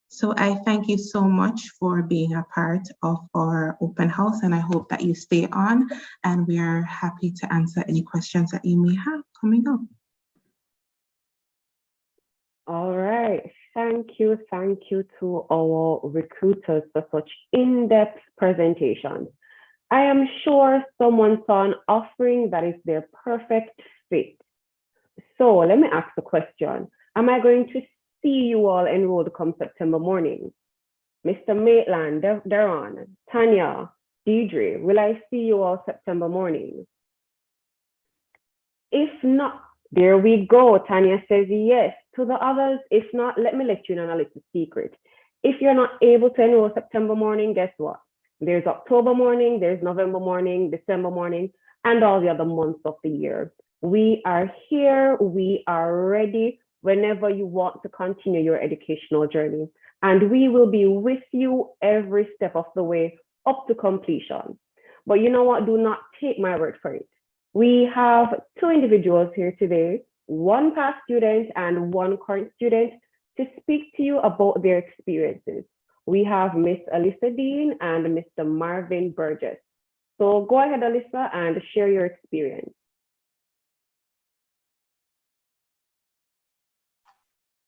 So I thank you so much for being a part of our open house, and I hope that you stay on, and we're happy to answer any questions that you may have coming up. All right. Thank you to our recruiters for such in-depth presentations. I am sure someone saw an offering that is their perfect fit. So let me ask the question. Am I going to see you all enrolled come September morning? Mr. Maitland, Daron, Tanya, Deidre, will I see you all September morning? If not, there we go. Tanya says yes. To the others, if not, let me let you know a little secret. If you're not able to enroll September morning, guess what? There's October morning, there's November morning, December morning, and all the other months of the year. We are here, we are ready whenever you want to continue your educational journey. And we will be with you every step of the way up to completion. But you know what? Do not take my word for it. We have two individuals here today, one past student and one current student, to speak to you about their experiences. We have Miss Alyssa Dean and Mr. Marvin Burgess. So go ahead, Alyssa, and share your experience.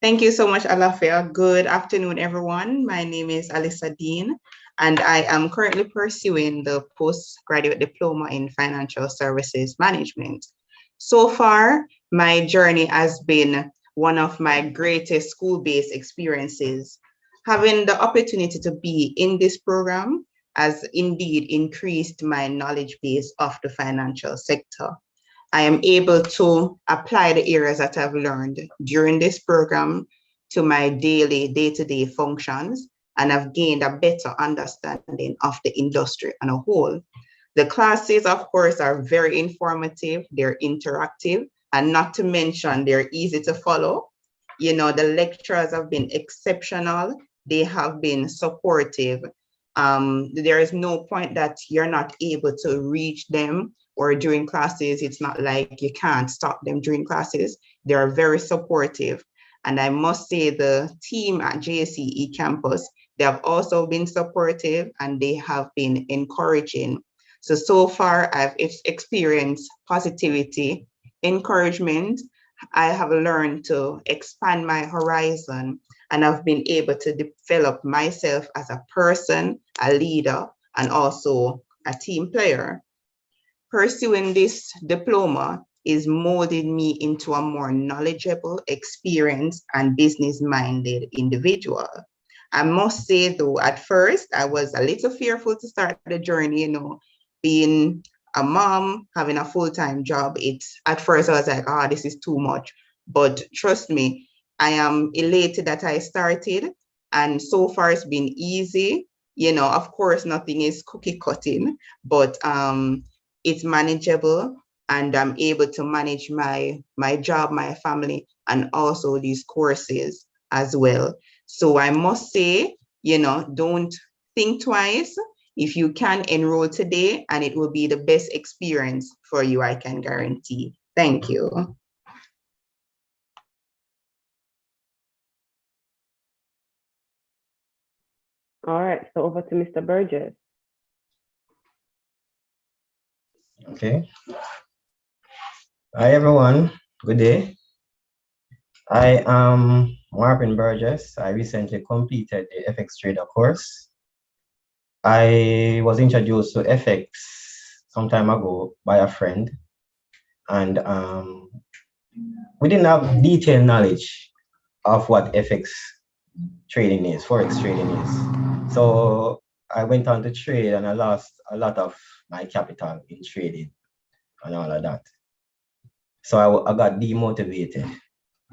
Thank you so much, Alafia. Good afternoon, everyone. My name is Alyssa Dean, and I am currently pursuing the postgraduate diploma in financial services management. So far, my journey has been one of my greatest school-based experiences. Having the opportunity to be in this program has indeed increased my knowledge base of the financial sector. I am able to apply the areas that I've learned during this program to my daily, day-to-day functions, and I've gained a better understanding of the industry on a whole. The classes, of course, are very informative, they're interactive, and not to mention they're easy to follow. You know, the lecturers have been exceptional, they have been supportive. There is no point that you're not able to reach them, or during classes, it's not like you can't stop them during classes. They are very supportive. And I must say the team at JSE campus, they have also been supportive and they have been encouraging. So far I've experienced positivity, encouragement. I have learned to expand my horizon, and I've been able to develop myself as a person, a leader, and also a team player. Pursuing this diploma is molding me into a more knowledgeable, experienced, and business-minded individual. I must say though, at first, I was a little fearful to start the journey, you know, being a mom, having a full-time job. At first I was like, oh, this is too much. But trust me, I am elated that I started, and so far it's been easy. You know, of course, nothing is cookie cutting, but it's manageable, and I'm able to manage my job, my family, and also these courses as well. So I must say, you know, don't think twice. If you can, enroll today, and it will be the best experience for you, I can guarantee. Thank you. All right, so over to Mr. Burgess. Okay. Hi, everyone. Good day. I am Marvin Burgess. I recently completed the FX Trader course. I was introduced to FX some time ago by a friend, and we didn't have detailed knowledge of what FX trading is, Forex trading is. So I went on to trade and I lost a lot of my capital in trading and all of that. So I got demotivated.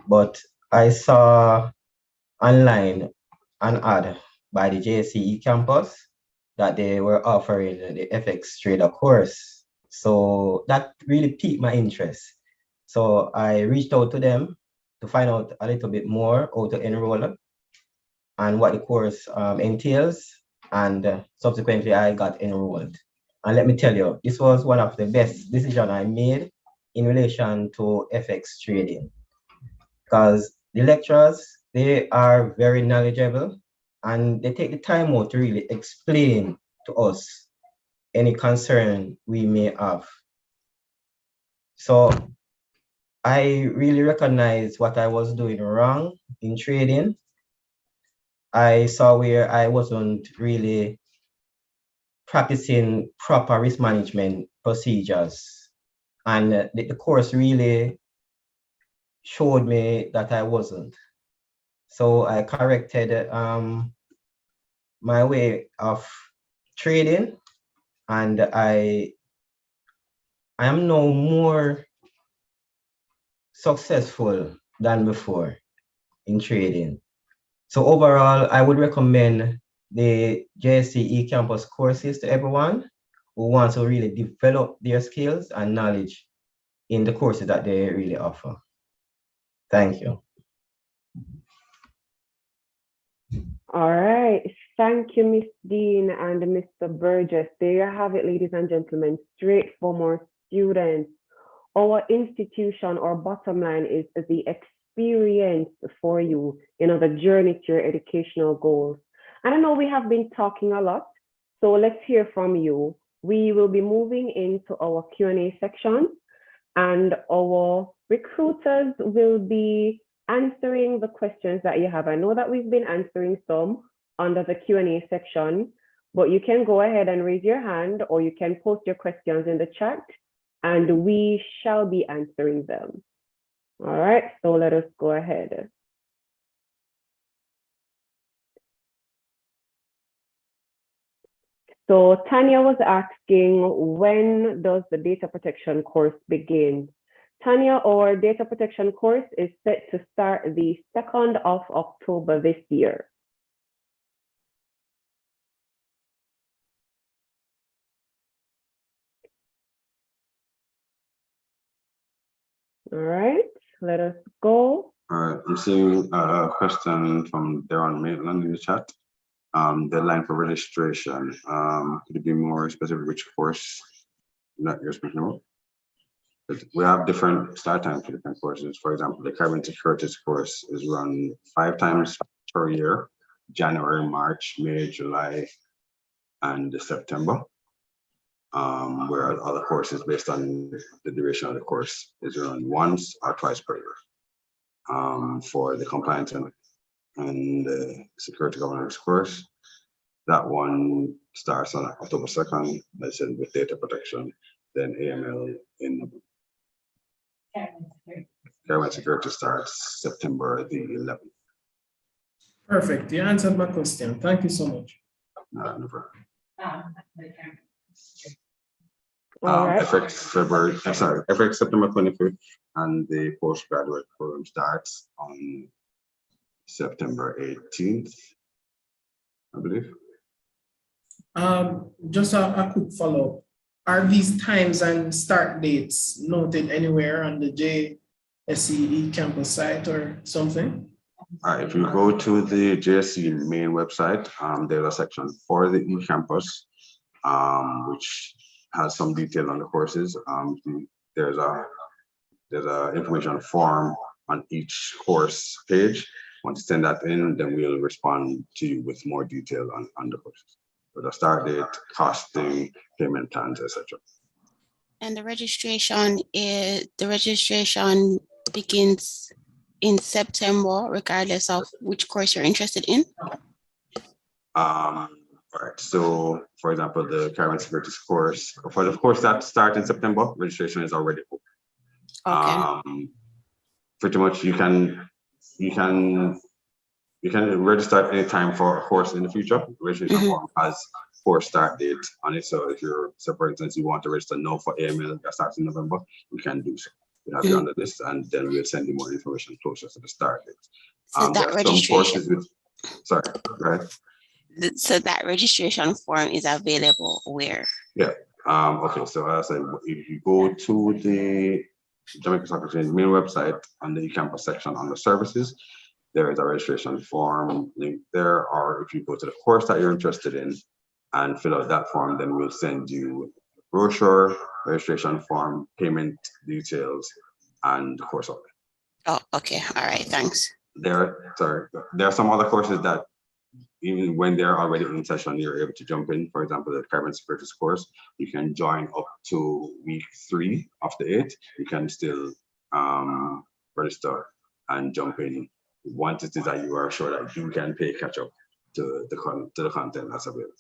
But I saw online an ad by the JSE campus that they were offering the FX Trader course. So that really piqued my interest. So I reached out to them to find out a little bit more how to enroll and what the course entails. And subsequently, I got enrolled. And let me tell you, this was one of the best decisions I made in relation to FX trading, because the lecturers, they are very knowledgeable and they take the time out to really explain to us any concern we may have. So I really recognize what I was doing wrong in trading. I saw where I wasn't really practicing proper risk management procedures. And the course really showed me that I wasn't. So I corrected my way of trading, and I am now more successful than before in trading. So overall, I would recommend the JSE campus courses to everyone who wants to really develop their skills and knowledge in the courses that they really offer. Thank you. All right. Thank you, Miss Dean and Mr. Burgess. There you have it, ladies and gentlemen, straight for more students. Our institution, our bottom line is the experience for you, the journey to your educational goals. And I know we have been talking a lot, so let's hear from you. We will be moving into our Q&A section, and our recruiters will be answering the questions that you have. I know that we've been answering some under the Q&A section, but you can go ahead and raise your hand, or you can post your questions in the chat, and we shall be answering them. All right, so let us go ahead. So Tanya was asking, when does the data protection course begin? Tanya, our data protection course is set to start the 2nd of October this year. All right, let us go. All right, I'm seeing a question from Darren Maitland in the chat. Deadline for registration. Could you be more specific which course that you're speaking about? We have different start times for different courses. For example, the Caribbean Securities course is run 5 times per year: January, March, May, July, and September. Whereas other courses, based on the duration of the course, is run once or twice per year. For the compliance and the security governance course, that one starts on October 2nd, I said, with data protection, then AML in November. Caribbean Security starts September the 11th. Perfect. You answered my question. Thank you so much. No problem. Right. FX September 25th, and the postgraduate program starts on September 18th, I believe. Just a quick follow-up. Are these times and start dates noted anywhere on the JSE campus site or something? If you go to the JSE main website, there's a section for the e-campus, which has some detail on the courses. There's a information form on each course page. Once you send that in, then we'll respond to you with more detail on the courses, with a start date, costing, payment plans, etc. And the registration begins in September, regardless of which course you're interested in. All right. So, for example, the current securities course, for the course that starts in September, registration is already open. Okay. Pretty much, you can register at any time for a course in the future. Registration form has 4 start date on it. So if you're, so for instance, you want to register now for AML that starts in November, you can do so. We have you on the list, and then we'll send you more information closer to the start date. So that registration. Some courses sorry, go ahead. So that registration form is available where? Yeah. Okay. So as I said, if you go to the Jamaica Stock Exchange main website on the eCampus section on the services, there is a registration form link there, or if you go to the course that you're interested in and fill out that form, then we'll send you a brochure, registration form, payment details, and the course outline. Oh, okay. All right. Thanks. There are some other courses that even when they're already in session, you're able to jump in. For example, the current securities course, you can join up to week 3 of the 8. You can still register and jump in once it is that you are sure that you can pay catch up to the content that's available.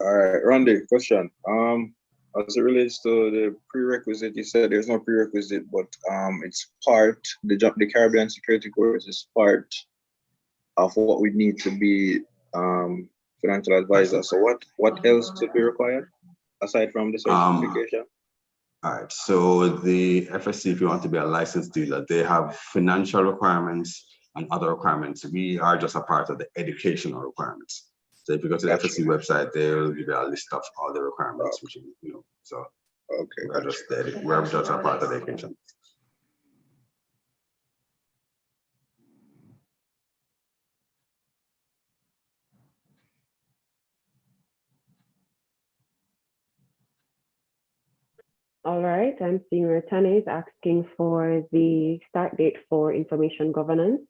All right, Randy, question. As it relates to the prerequisite, you said there's no prerequisite, but it's part, the Caribbean security course is part of what we need to be financial advisor. So what else should be required aside from the certification? All right, so the FSC, if you want to be a licensed dealer, they have financial requirements and other requirements. We are just a part of the educational requirements. So if you go to the FSC website, they will give you a list of all the requirements, which so okay, we're just a part of the education. All right, I'm seeing Retane is asking for the start date for information governance.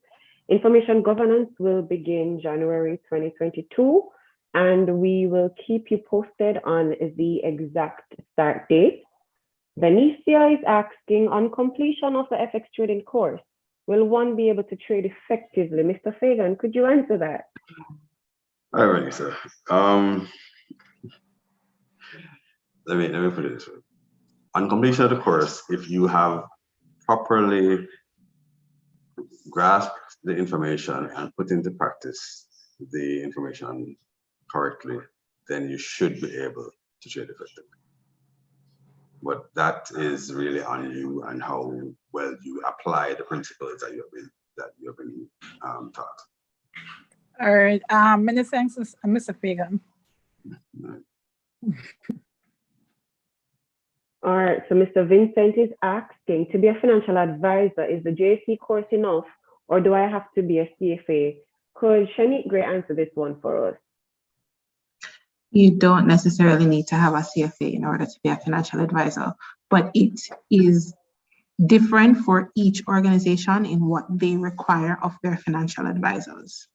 Information governance will begin January 2022, and we will keep you posted on the exact start date. Benicia is asking, on completion of the FX trading course, will one be able to trade effectively? Mr. Fagan, could you answer that? All right, sir. Let me put it this way. On completion of the course, if you have properly grasped the information and put into practice the information correctly, then you should be able to trade effectively. But that is really on you and how well you apply the principles that you have been taught. All right. Many thanks, Mr. Fagan. All right, so Mr. Vincent is asking, to be a financial advisor, is the JSE course enough, or do I have to be a CFA? Could Shanique Gray answer this one for us? You don't necessarily need to have a CFA in order to be a financial advisor, but it is different for each organization in what they require of their financial advisors.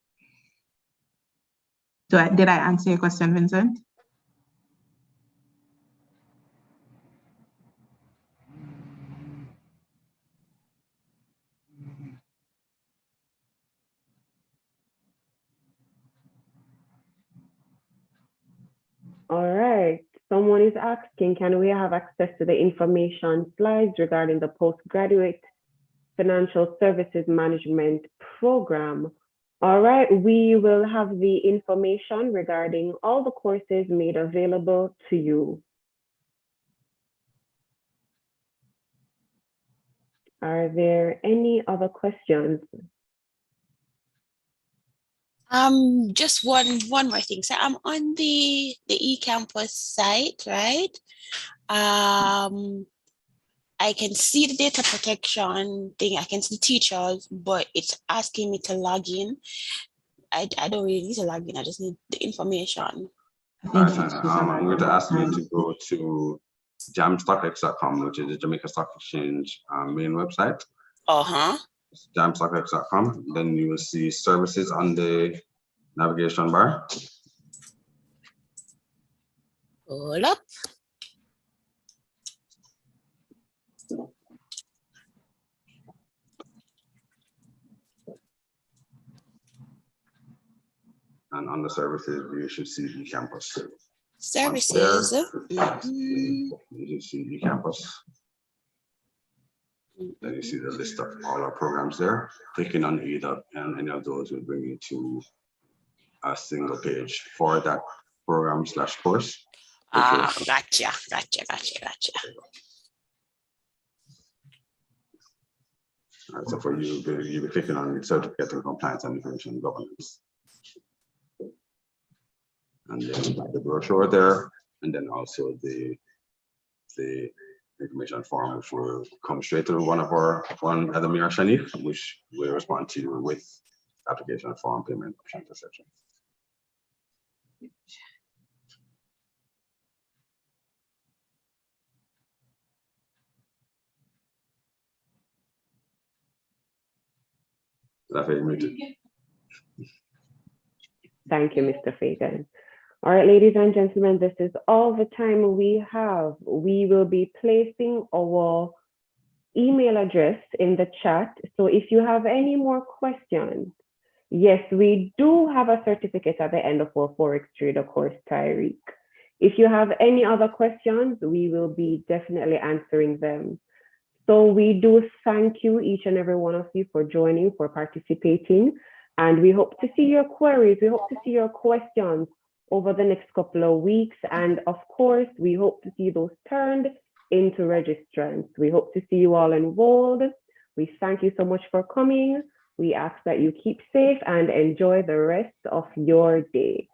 Did I answer your question, Vincent? All right, someone is asking, can we have access to the information slides regarding the postgraduate financial services management program? All right, we will have the information regarding all the courses made available to you. Are there any other questions? Just one more thing. So I'm on the eCampus site, right? I can see the data protection thing. I can see the teachers, but it's asking me to log in. I don't really need to log in. I just need the information. I'm going to ask you to go to jamstockx.com, which is the Jamaica Stock Exchange main website. Jamstockx.com. Then you will see services on the navigation bar. Hold up. on the services, you should see eCampus. Services. You see eCampus. Then you see the list of all our programs there. Clicking on either and any of those will bring you to a single page for that program / course. Gotcha. All right, so for you, you'll be clicking on certificate in compliance and information governance. And then the brochure there, and then also the information form, which will come straight to one Adam or Shanif, which will respond to you with application form, payment options, etc. Thank you, Mr. Fagan. All right, ladies and gentlemen, this is all the time we have. We will be placing our email address in the chat. So if you have any more questions, yes, we do have a certificate at the end of our Forex Trader course, Tyreek. If you have any other questions, we will be definitely answering them. So we do thank you, each and every one of you, for joining, for participating. And we hope to see your queries. We hope to see your questions over the next couple of weeks. And of course, we hope to see those turned into registrants. We hope to see you all enrolled. We thank you so much for coming. We ask that you keep safe and enjoy the rest of your day.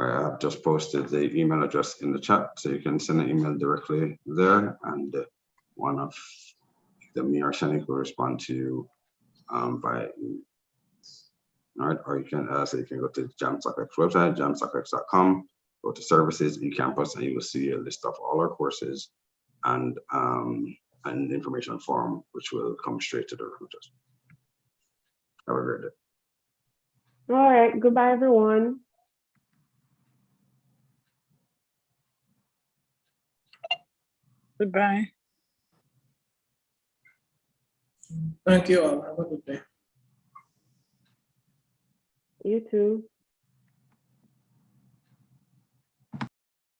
I've just posted the email address in the chat, so you can send an email directly there, and one of me or Shanik will respond to you by email. All right, or you can go to JamStockX website, jamstockx.com, go to services, eCampus, and you will see a list of all our courses and an information form, which will come straight to the recruiters. Have a great day. All right, goodbye, everyone. Goodbye. Thank you all. Have a good day. You too.